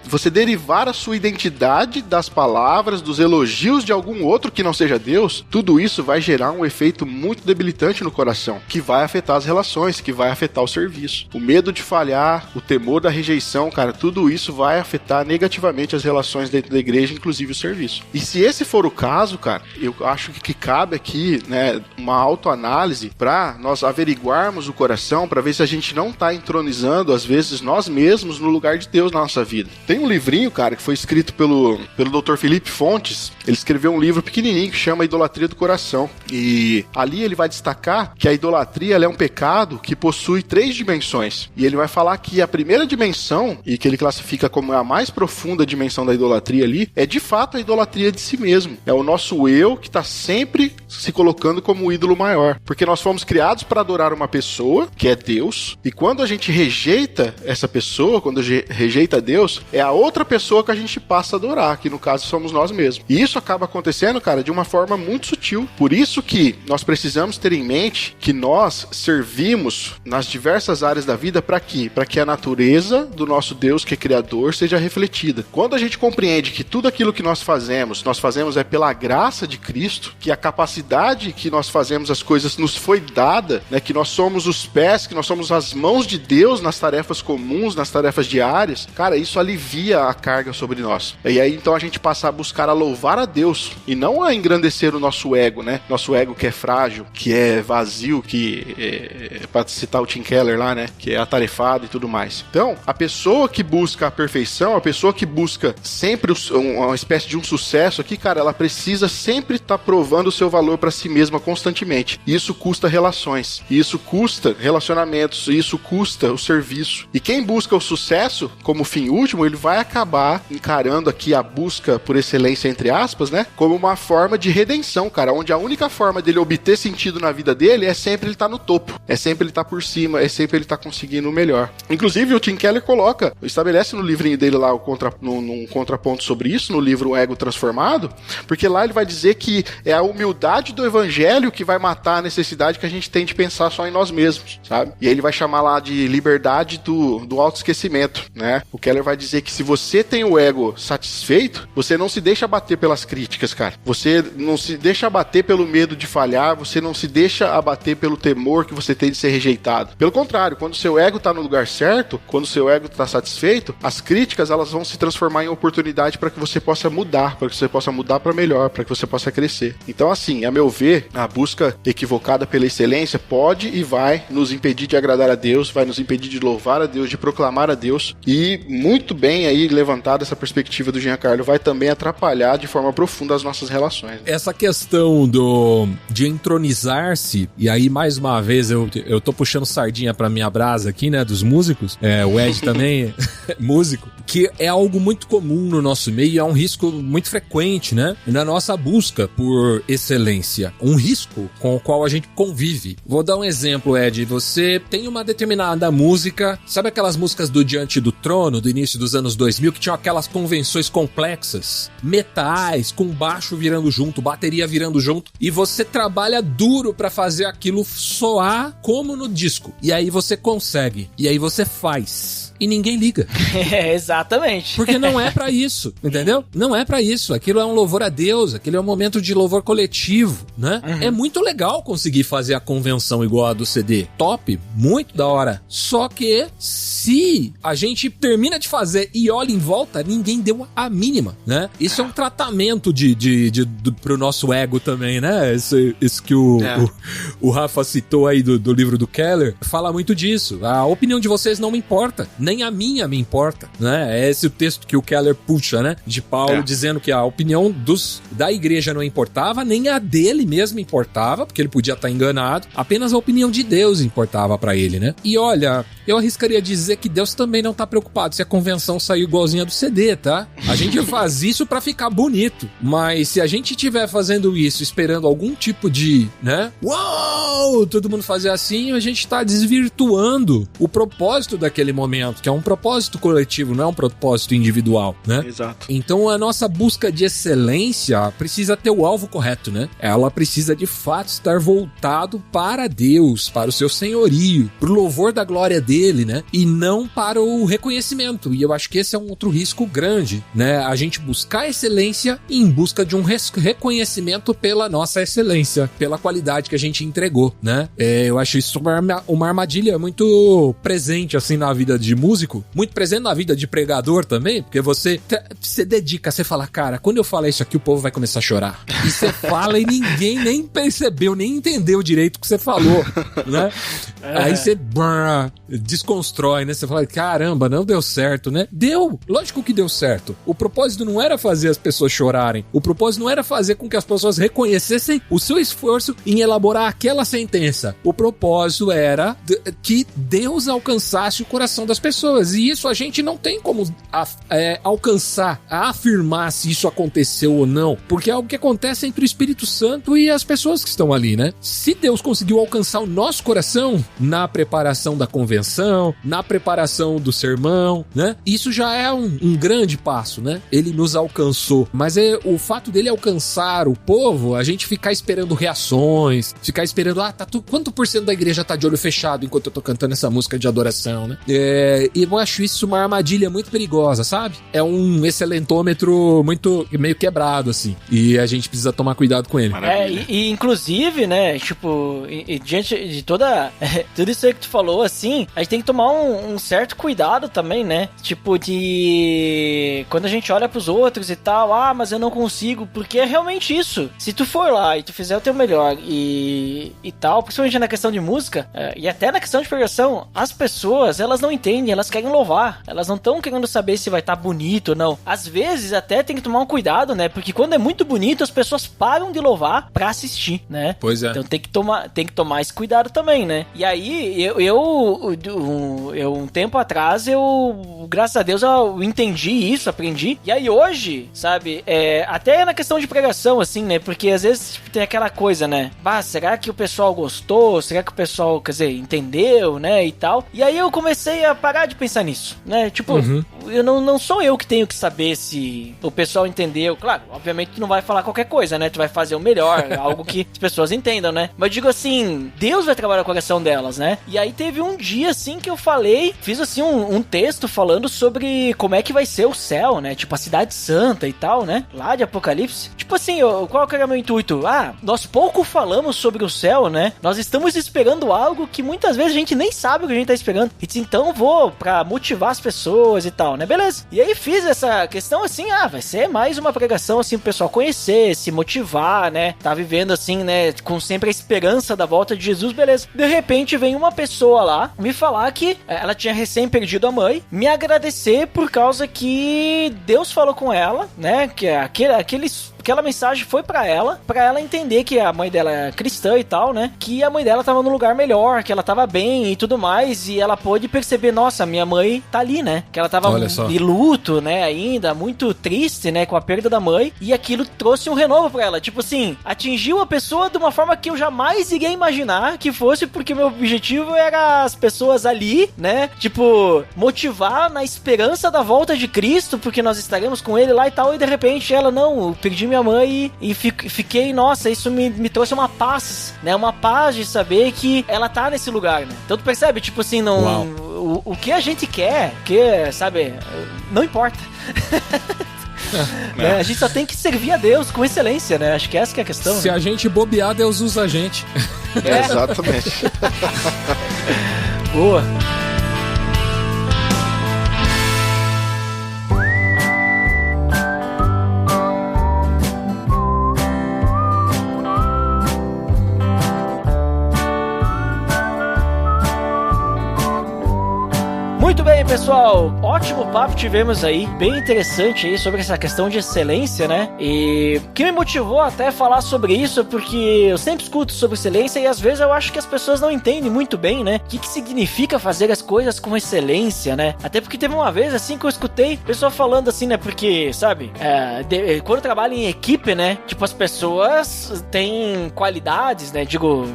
você derivar a sua identidade das palavras, dos elogios de algum outro que não seja Deus, tudo isso vai gerar um efeito muito debilitante no coração, que vai afetar as relações, que vai afetar o serviço. O medo de falhar, o temor da rejeição, cara, tudo isso vai afetar negativamente as relações dentro da igreja, inclusive o serviço. E se esse for o caso, cara, eu acho que cabe aqui, né, uma autoanálise para nós averiguarmos o coração, para ver se a gente não tá entronizando, às vezes, nós mesmos no lugar de Deus na nossa vida. Tem um livrinho, cara, que foi escrito pelo Dr. Felipe Fontes. Ele escreveu um livro pequenininho que chama Idolatria do Coração. E ali ele vai destacar que a idolatria ela é um pecado que possui 3 dimensões. E ele vai falar que a primeira dimensão, e que ele classifica como a mais profunda dimensão da idolatria ali, é de fato a idolatria de si mesmo. É o nosso eu que está sempre se colocando como o ídolo maior. Porque nós fomos criados para adorar uma pessoa, que é Deus, e quando a gente rejeita essa pessoa, quando rejeita Deus, é a outra pessoa que a gente passa a adorar, que no caso somos nós mesmos. E isso acaba acontecendo, cara, de uma forma muito sutil. Por isso que nós precisamos ter em mente que nós servimos nas diversas áreas da vida para quê? Para que a natureza do nosso Deus, que é criador, seja refletida. Quando a gente compreende que tudo aquilo que nós fazemos é pela graça de Cristo, que a capacidade que nós fazemos as coisas nos foi dada, né, que nós somos os pés, que nós somos as mãos de Deus nas tarefas comuns, nas tarefas diárias, cara, isso alivia a carga sobre nós. E aí então a gente passa a buscar a louvar a Deus e não a engrandecer o nosso ego, né? Nosso ego que é frágil, que é vazio, para citar o Tim Keller lá, né? Que é atarefado e tudo mais. Então, a pessoa que busca a perfeição, a pessoa que busca sempre uma espécie de um sucesso aqui, cara, ela precisa sempre estar provando o seu valor para si mesma constantemente. E isso custa relações, e isso custa relacionamentos, e isso custa o serviço. E quem busca o sucesso como fim último, ele vai acabar encarando aqui a busca por excelência, entre aspas, né? Como uma forma de redenção, cara, onde a única forma dele obter sentido na vida dele é sempre ele estar no topo, é sempre ele estar por cima, é sempre ele estar conseguindo o melhor. Inclusive, o Tim Keller estabelece no livrinho dele lá num contraponto sobre isso, no livro O Ego Transformado, porque lá ele vai dizer que é a humildade do evangelho que vai matar a necessidade que a gente tem de pensar só em nós mesmos, sabe? E aí ele vai chamar lá de liberdade do autoesquecimento, né? O Keller vai dizer que se você tem o ego satisfeito, você não se deixa abater pelas críticas, cara. Você não se deixa abater pelo medo de falhar, você não se deixa abater pelo temor que você tem de ser rejeitado. Pelo contrário, quando o seu ego tá no lugar certo, quando o seu ego tá satisfeito, as críticas, elas vão se transformar em oportunidade para que você possa mudar, para que você possa mudar para melhor, para que você possa crescer. Então, assim, a meu ver, a busca equivocada pela excelência pode e vai nos impedir de agradar a Deus, vai nos impedir de louvar a Deus, de proclamar a Deus, e muito bem aí levantada essa perspectiva do Giancarlo, vai também atrapalhar de forma profunda as nossas relações. Essa questão de entronizar-se, e aí mais uma vez eu tô puxando sardinha pra minha brasa aqui, né, dos músicos, o Ed também é músico, que é algo muito comum no nosso meio e é um risco muito frequente, né, na nossa busca por excelência, um risco com o qual a gente convive. Vou dar um exemplo, Ed, você tem uma determinada música, sabe aquelas músicas do Diante do Trono, do início dos anos 2000, que tinham aquelas convenções complexas, metais, com baixo virando junto, bateria virando junto, e você trabalha duro pra fazer aquilo soar como no disco, e aí você consegue, e aí você faz. E ninguém liga. Exatamente. Porque não é pra isso, entendeu? Não é pra isso. Aquilo é um louvor a Deus, aquilo é um momento de louvor coletivo, né? Uhum. É muito legal conseguir fazer a convenção igual a do CD. Top, muito da hora. Só que se a gente termina de fazer e olha em volta, ninguém deu a mínima, né? Isso é um tratamento pro nosso ego também, né? Isso que o Rafa citou aí do livro do Keller, fala muito disso. A opinião de vocês não me importa. Nem a minha me importa, né? É esse o texto que o Keller puxa, né? De Paulo, dizendo que a opinião da igreja não importava, nem a dele mesmo importava, porque ele podia estar enganado. Apenas a opinião de Deus importava pra ele, né? E olha, Eu arriscaria dizer que Deus também não tá preocupado se a convenção sair igualzinha do CD, tá? A gente faz isso pra ficar bonito, mas se a gente estiver fazendo isso esperando algum tipo de, né? Uau! Todo mundo fazer assim, a gente tá desvirtuando o propósito daquele momento, que é um propósito coletivo, não é um propósito individual, né? Exato. Então a nossa busca de excelência precisa ter o alvo correto, né? Ela precisa de fato estar voltado para Deus, para o seu senhorio, pro louvor da glória dele, né? E não para o reconhecimento. E eu acho que esse é um outro risco grande, né? A gente buscar excelência em busca de um reconhecimento pela nossa excelência, pela qualidade que a gente entregou, né? Eu acho isso uma armadilha muito presente, assim, na vida de músico, muito presente na vida de pregador também, porque você dedica, você fala, cara, quando eu falar isso aqui, o povo vai começar a chorar. E você fala e ninguém nem percebeu, nem entendeu direito o que você falou, né? Aí você desconstrói, né? Você fala, caramba, não deu certo, né? Deu! Lógico que deu certo. O propósito não era fazer as pessoas chorarem. O propósito não era fazer com que as pessoas reconhecessem o seu esforço em elaborar aquela sentença. O propósito era que Deus alcançasse o coração das pessoas. E isso a gente não tem como alcançar, afirmar se isso aconteceu ou não. Porque é algo que acontece entre o Espírito Santo e as pessoas que estão ali, né? Se Deus conseguiu alcançar o nosso coração na preparação da convenção, na preparação do sermão, né? Isso já é um grande passo, né? Ele nos alcançou. Mas o fato dele alcançar o povo, a gente ficar esperando reações, ficar esperando, quanto por cento da igreja tá de olho fechado enquanto eu tô cantando essa música de adoração, né? E eu acho isso uma armadilha muito perigosa, sabe? É um excelentômetro meio quebrado, assim. E a gente precisa tomar cuidado com ele. E inclusive, né, tipo, diante de tudo isso aí que tu falou, assim, a gente tem que tomar um certo cuidado também, né? Tipo, de quando a gente olha pros outros e tal, mas eu não consigo, porque é realmente isso. Se tu for lá e tu fizer o teu melhor e tal, principalmente na questão de música, e até na questão de pregação, as pessoas, elas não entendem, elas querem louvar, elas não estão querendo saber se vai estar bonito ou não. Às vezes até tem que tomar um cuidado, né? Porque quando é muito bonito, as pessoas param de louvar pra assistir, né? Pois é. Então tem que tomar esse cuidado também, né? E aí, eu um tempo atrás, graças a Deus, eu entendi isso, aprendi. E aí hoje, sabe, até na questão de pregação, assim, né? Porque às vezes tem aquela coisa, né? Será que o pessoal gostou? Será que o pessoal, quer dizer, entendeu, né? E tal. E aí eu comecei a parar de pensar nisso, né? Tipo, não sou eu que tenho que saber se o pessoal entendeu. Claro, obviamente tu não vai falar qualquer coisa, né? Tu vai fazer o melhor, algo que as pessoas entendam, né? Mas eu digo assim, Deus vai trabalhar com a coração delas, né? E aí teve um dia, assim, que eu fiz assim um texto falando sobre como é que vai ser o céu, né? Tipo, a cidade santa e tal, né? Lá de Apocalipse. Tipo assim, qual que era o meu intuito? Nós pouco falamos sobre o céu, né? Nós estamos esperando algo que muitas vezes a gente nem sabe o que a gente tá esperando. E disse, então vou pra motivar as pessoas e tal, né? Beleza. E aí fiz essa questão assim, vai ser mais uma pregação assim pro pessoal conhecer, se motivar, né? Tá vivendo assim, né? Com sempre a esperança da volta de Jesus, beleza. De repente vem uma pessoa lá me falar que ela tinha recém perdido a mãe, me agradecer por causa que Deus falou com ela, né? Que aquela mensagem foi pra ela entender que a mãe dela é cristã e tal, né? Que a mãe dela tava num lugar melhor, que ela tava bem e tudo mais, e ela pôde perceber, nossa, minha mãe tá ali, né? Que ela tava de luto, né? Ainda, muito triste, né? Com a perda da mãe, e aquilo trouxe um renovo pra ela. Tipo assim, atingiu a pessoa de uma forma que eu jamais iria imaginar que fosse, porque meu objetivo era as pessoas ali, né? Tipo, motivar na esperança da volta de Cristo, porque nós estaremos com ele lá e tal, e de repente ela, não, eu perdi minha mãe e fiquei, nossa, isso me trouxe uma paz, né? Uma paz de saber que ela tá nesse lugar, né? Então tu percebe, tipo assim, o que a gente quer, sabe, não importa. Né? A gente só tem que servir a Deus com excelência, né? Acho que essa que é a questão. Se a gente bobear, Deus usa a gente. Exatamente. Boa. Muito bem, pessoal, ótimo papo tivemos aí, bem interessante aí sobre essa questão de excelência, né? E o que me motivou até a falar sobre isso é porque eu sempre escuto sobre excelência e às vezes eu acho que as pessoas não entendem muito bem, né? O que significa fazer as coisas com excelência, né? Até porque teve uma vez, assim, que eu escutei pessoa falando assim, né? Porque, sabe, quando trabalha em equipe, né? Tipo, as pessoas têm qualidades, né? Digo,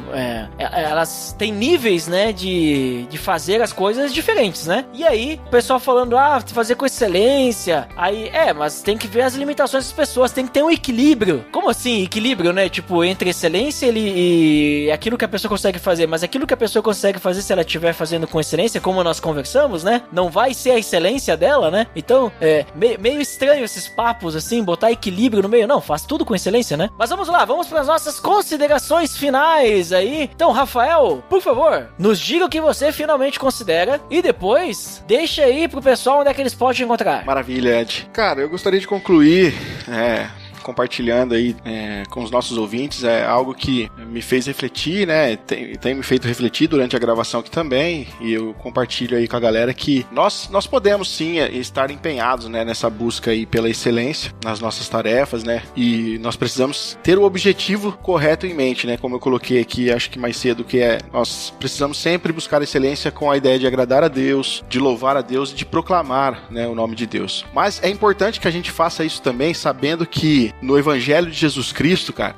elas têm níveis, né? De fazer as coisas diferentes, né? E aí, o pessoal falando, fazer com excelência. Aí, mas tem que ver as limitações das pessoas, tem que ter um equilíbrio. Como assim, equilíbrio, né? Tipo, entre excelência e aquilo que a pessoa consegue fazer. Mas aquilo que a pessoa consegue fazer, se ela estiver fazendo com excelência, como nós conversamos, né? Não vai ser a excelência dela, né? Então, meio estranho esses papos, assim, botar equilíbrio no meio. Não, faz tudo com excelência, né? Mas vamos lá, vamos para as nossas considerações finais aí. Então, Rafael, por favor, nos diga o que você finalmente considera e depois deixa aí pro pessoal onde é que eles podem te encontrar. Maravilha, Ed. Cara, eu gostaria de concluir compartilhando aí com os nossos ouvintes, algo que me fez refletir, né, tem me feito refletir durante a gravação aqui também, e eu compartilho aí com a galera que nós podemos sim estar empenhados, né, nessa busca aí pela excelência nas nossas tarefas, né, e nós precisamos ter o objetivo correto em mente, né, como eu coloquei aqui, acho que mais cedo, que nós precisamos sempre buscar excelência com a ideia de agradar a Deus, de louvar a Deus e de proclamar, né, o nome de Deus. Mas é importante que a gente faça isso também sabendo que no Evangelho de Jesus Cristo, cara,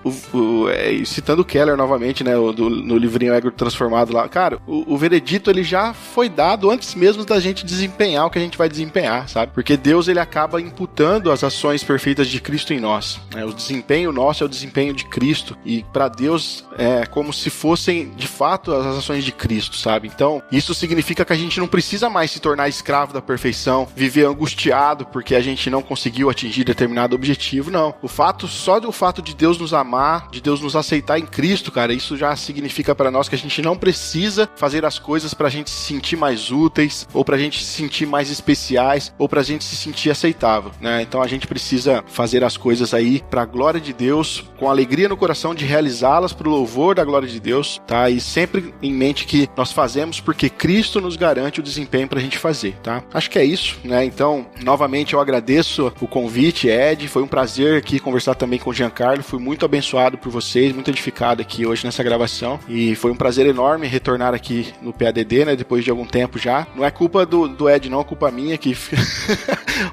citando o Keller novamente, né, no livrinho Ego Transformado lá, cara, o veredito ele já foi dado antes mesmo da gente desempenhar o que a gente vai desempenhar, sabe? Porque Deus ele acaba imputando as ações perfeitas de Cristo em nós, né? O desempenho nosso é o desempenho de Cristo e para Deus é como se fossem de fato as ações de Cristo, sabe? Então, isso significa que a gente não precisa mais se tornar escravo da perfeição, viver angustiado porque a gente não conseguiu atingir determinado objetivo, não. Só do fato de Deus nos amar, de Deus nos aceitar em Cristo, cara, isso já significa para nós que a gente não precisa fazer as coisas pra gente se sentir mais úteis, ou pra gente se sentir mais especiais, ou pra gente se sentir aceitável, né? Então a gente precisa fazer as coisas aí pra glória de Deus, com alegria no coração de realizá-las pro louvor da glória de Deus, tá? E sempre em mente que nós fazemos porque Cristo nos garante o desempenho pra gente fazer, tá? Acho que é isso, né? Então, novamente eu agradeço o convite, Ed, foi um prazer aqui conversar também com o Giancarlo, fui muito abençoado por vocês, muito edificado aqui hoje nessa gravação, e foi um prazer enorme retornar aqui no PADD, né, depois de algum tempo já. Não é culpa do Ed não, é culpa minha que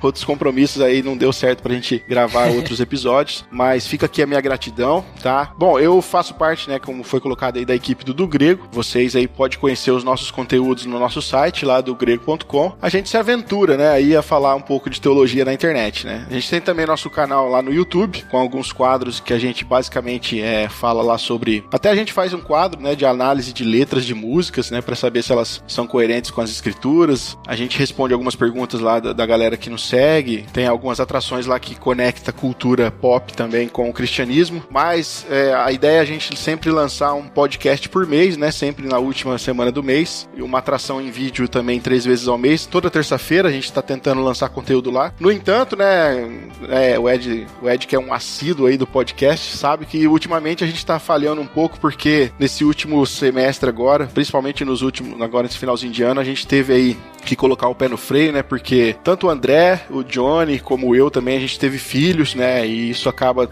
outros compromissos aí não deu certo pra gente gravar outros episódios, mas fica aqui a minha gratidão, tá? Bom, eu faço parte, né, como foi colocado aí, da equipe do Grego, vocês aí podem conhecer os nossos conteúdos no nosso site lá do grego.com, a gente se aventura, né, aí a falar um pouco de teologia na internet, né? A gente tem também nosso canal lá no YouTube, com alguns quadros que a gente basicamente fala lá sobre... Até a gente faz um quadro, né, de análise de letras de músicas, né, para saber se elas são coerentes com as escrituras. A gente responde algumas perguntas lá da galera que nos segue. Tem algumas atrações lá que conecta cultura pop também com o cristianismo. Mas a ideia é a gente sempre lançar um podcast por mês, né, sempre na última semana do mês. E uma atração em vídeo também 3 vezes ao mês. Toda terça-feira a gente está tentando lançar conteúdo lá. No entanto, né, o Ed que é um assíduo aí do podcast, sabe que ultimamente a gente tá falhando um pouco porque nesse último semestre agora, principalmente agora nesse finalzinho de ano, a gente teve aí que colocar o pé no freio, né, porque tanto o André, o Johnny, como eu também, a gente teve filhos, né, e isso acaba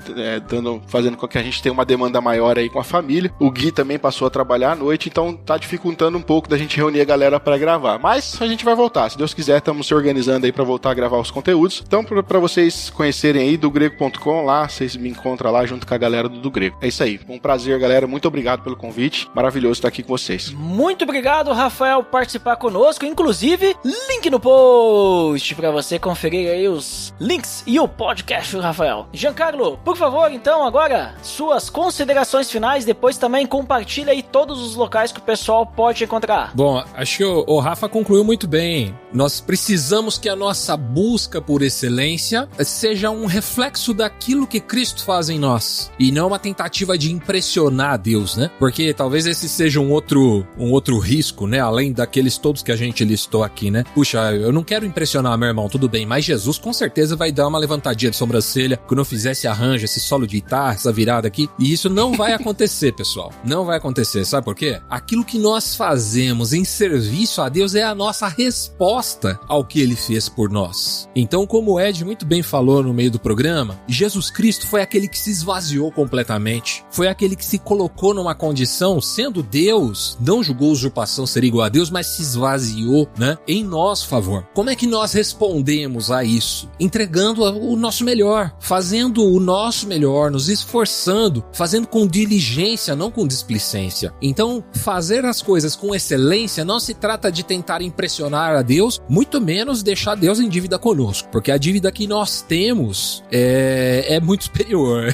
fazendo com que a gente tenha uma demanda maior aí com a família. O Gui também passou a trabalhar à noite, então tá dificultando um pouco da gente reunir a galera pra gravar, mas a gente vai voltar, se Deus quiser, estamos se organizando aí pra voltar a gravar os conteúdos. Então, pra vocês conhecerem aí, do grego.com, lá, vocês me encontram lá junto com a galera do Grego. É isso aí, um prazer, galera, muito obrigado pelo convite, maravilhoso estar aqui com vocês. Muito obrigado, Rafael, por participar conosco, inclusive link no post pra você conferir aí os links e o podcast do Rafael. Giancarlo, por favor, então, agora, suas considerações finais, depois também compartilha aí todos os locais que o pessoal pode encontrar. Bom, acho que o Rafa concluiu muito bem. Nós precisamos que a nossa busca por excelência seja um reflexo daquilo que Cristo faz em nós, e não uma tentativa de impressionar a Deus, né? Porque talvez esse seja um outro risco, né? Além daqueles todos que a gente listou aqui, né? Puxa, eu não quero impressionar meu irmão, tudo bem, mas Jesus com certeza vai dar uma levantadinha de sobrancelha quando eu fizer esse arranjo, esse solo de guitarra, essa virada aqui. E isso não vai acontecer, pessoal. Não vai acontecer. Sabe por quê? Aquilo que nós fazemos em serviço a Deus é a nossa resposta ao que Ele fez por nós. Então, como o Ed muito bem falou no meio do programa, Jesus Cristo foi aquele que se esvaziou completamente. Foi aquele que se colocou numa condição, sendo Deus, não julgou usurpação ser igual a Deus, mas se esvaziou, né? Em nosso favor. Como é que nós respondemos a isso? Entregando o nosso melhor, fazendo o nosso melhor, nos esforçando, fazendo com diligência, não com displicência. Então, fazer as coisas com excelência não se trata de tentar impressionar a Deus, muito menos deixar Deus em dívida conosco, porque a dívida que nós temos é muito superior.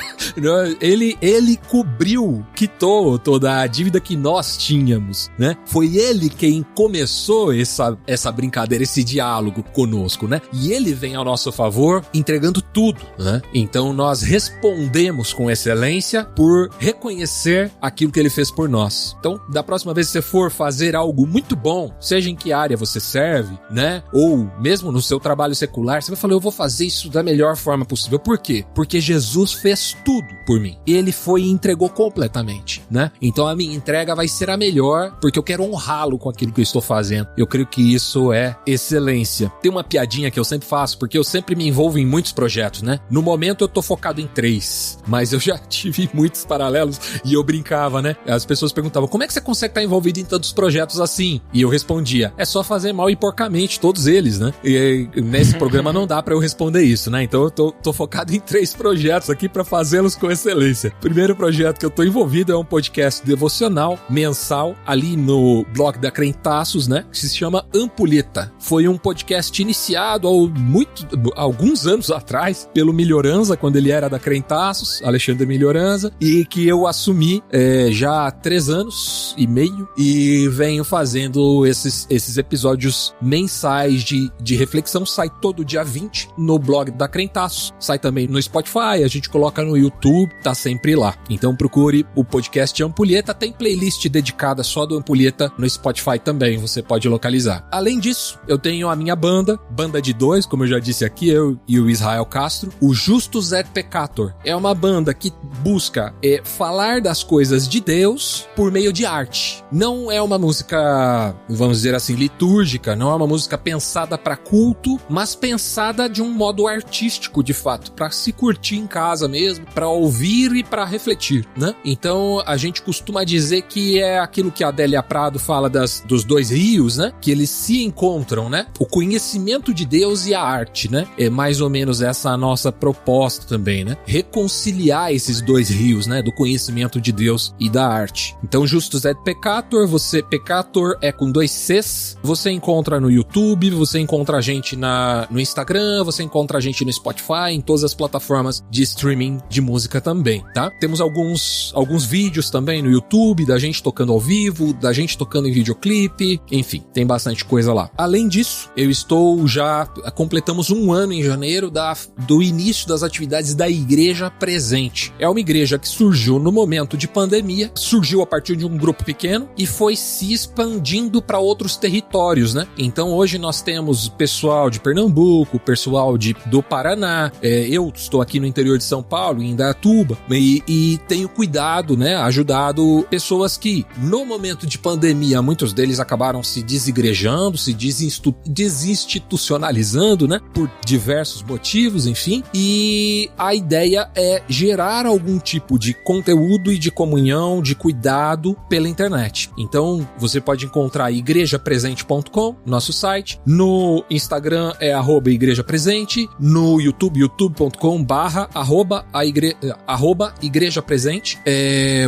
Ele cobriu, quitou toda a dívida que nós tínhamos, né? Foi Ele quem começou essa brincadeira, esse diálogo conosco, né? E Ele vem ao nosso favor entregando tudo, né? Então nós respondemos com excelência por reconhecer aquilo que Ele fez por nós. Então, da próxima vez que você for fazer algo muito bom, seja em que área você serve, né? Ou mesmo no seu trabalho secular, você vai falar, eu vou fazer isso da melhor forma possível. Por quê? Porque Jesus fez tudo por mim. Ele foi e entregou completamente, né? Então a minha entrega vai ser a melhor, porque eu quero honrá-lo com aquilo que eu estou fazendo. Eu creio que isso é excelência. Tem uma piadinha que eu sempre faço, porque eu sempre me envolvo em muitos projetos, né? No momento eu tô focado em 3, mas eu já tive muitos paralelos e eu brincava, né? As pessoas perguntavam, como é que você consegue estar envolvido em tantos projetos assim? E eu respondia, é só fazer mal e porcamente, todos eles, né? E nesse programa não dá pra eu responder isso, né? Então eu tô focado em 3 projetos aqui pra fazê-los com excelência. O primeiro projeto que eu tô envolvido é um podcast devocional mensal ali no blog da Crentaços, né? Que se chama Ampulheta. Foi um podcast iniciado alguns anos atrás pelo Melhoranza, quando ele era da Crentaços, Alexandre Melhoranza, e que eu assumi já há 3 anos e meio e venho fazendo esses episódios mensais de reflexão. Sai todo dia 20 no blog da Crentaços, sai também no Spotify, a gente coloca no YouTube, tá sempre lá. Então procure o podcast Ampulheta, tem playlist dedicada só do Ampulheta no Spotify também, você pode localizar. Além disso, eu tenho a minha banda de 2, como eu já disse aqui, eu e o Israel Castro, o Justus et Peccator. É uma banda que busca falar das coisas de Deus por meio de arte. Não é uma música, vamos dizer assim, litúrgica, não é uma música pensada para culto, mas pensada de um modo artístico, de fato, para se curtir em casa mesmo, para ouvir e para refletir, né? Então, a gente costuma dizer que é aquilo que a Adélia Prado fala dos 2 rios, né? Que eles se encontram, né? O conhecimento de Deus e a arte, né? É mais ou menos essa a nossa proposta também, né? Reconciliar esses 2 rios, né? Do conhecimento de Deus e da arte. Então, Justus et Peccator, Peccator é com 2 Cs, você encontra no YouTube, você encontra a gente no Instagram, você encontra a gente no Spotify, em todas as plataformas de streaming de música também, tá? Temos alguns vídeos também no YouTube, da gente tocando ao vivo, da gente tocando em videoclipe, enfim, tem bastante coisa lá. Além disso, completamos 1 ano em janeiro do início das atividades da Igreja Presente. É uma igreja que surgiu no momento de pandemia, surgiu a partir de um grupo pequeno e foi se expandindo para outros territórios, né? Então hoje nós temos pessoal de Pernambuco, pessoal do Paraná, eu estou aqui no interior de São Paulo, em Indaiatuba, e tenho cuidado, né? Ajudado pessoas que no momento de pandemia, muitos deles acabaram se desigrejando, se desinstitucionalizando, né? Por diversos motivos, enfim, e a ideia é gerar algum tipo de conteúdo e de comunhão, de cuidado pela internet. Então, você pode encontrar igrejapresente.com, nosso site, no Instagram é @igrejapresente, no YouTube, youtube.com/igrejapresente.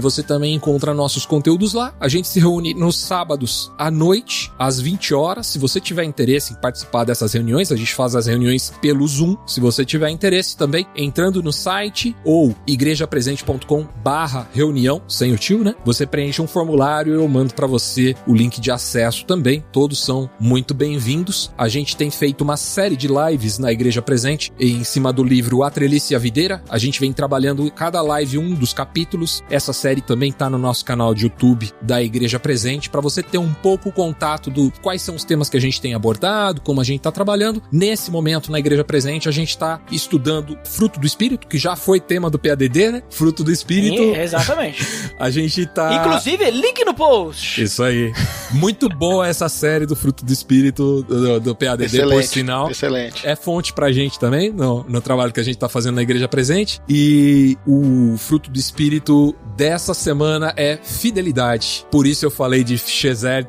Você também encontra nossos conteúdos lá. A gente se reúne nos sábados à noite, às 20 horas. Se você tiver interesse em participar dessas reuniões, a gente faz as reuniões pelo Zoom. Se você tiver interesse também, entrando no site ou igrejapresente.com/reunião, sem o tio, né? Você preenche um formulário e eu mando para você o link de acesso também. Todos são muito bem-vindos. A gente tem feito uma série de lives na Igreja Presente em cima do livro A Treliça e a Videira. A gente vem trabalhando cada live um dos capítulos. Essa série também tá no nosso canal de YouTube da Igreja Presente, para você ter um pouco contato do quais são os temas que a gente tem abordado, como a gente tá trabalhando, estudando. Nesse momento, na Igreja Presente, a gente tá estudando Fruto do Espírito, que já foi tema do PADD, né? Fruto do Espírito. Sim, exatamente. A gente tá... Inclusive, link no post. Isso aí. Muito boa essa série do Fruto do Espírito do PADD, excelente, por sinal. Excelente. É fonte pra gente também, no trabalho que a gente tá fazendo na Igreja Presente. E o Fruto do Espírito dessa semana é fidelidade. Por isso eu falei de Hesed,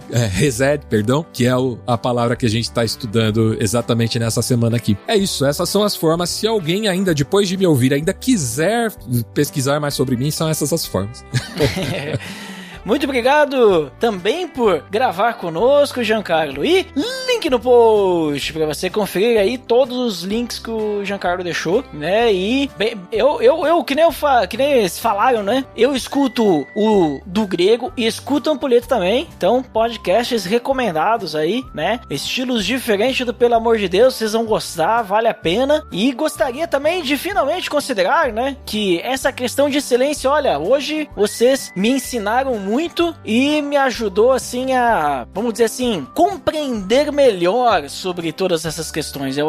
que é a palavra que a gente tá estudando exatamente nessa semana aqui. É isso, essas são as formas. Se alguém ainda, depois de me ouvir, ainda quiser pesquisar mais sobre mim, são essas as formas. Muito obrigado também por gravar conosco, Giancarlo. E link no post para você conferir aí todos os links que o Giancarlo deixou, né? E bem, eu que nem eles falaram, né? Eu escuto o do grego e escuto o Ampulheta também. Então, podcasts recomendados aí, né? Estilos diferentes do Pelo Amor de Deus, vocês vão gostar, vale a pena. E gostaria também de finalmente considerar, né? Que essa questão de excelência, olha, hoje vocês me ensinaram muito e me ajudou assim a, vamos dizer assim, compreender melhor sobre todas essas questões. Eu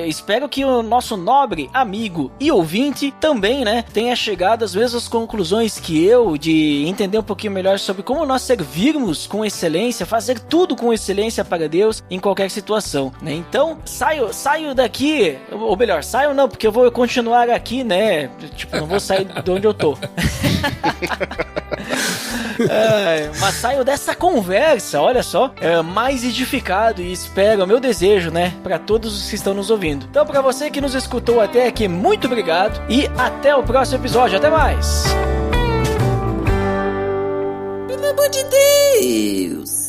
espero que o nosso nobre amigo e ouvinte também, né, tenha chegado às mesmas conclusões que eu, de entender um pouquinho melhor sobre como nós servirmos com excelência, fazer tudo com excelência para Deus em qualquer situação, né? Então, saio daqui, ou melhor, saio não, porque eu vou continuar aqui, né? Tipo, não vou sair de onde eu tô. Mas saio dessa conversa, olha só, mais edificado, e espero, é o meu desejo, né, para todos os que estão nos ouvindo. Então, para você que nos escutou até aqui, muito obrigado e até o próximo episódio. Até mais! Pelo amor de Deus!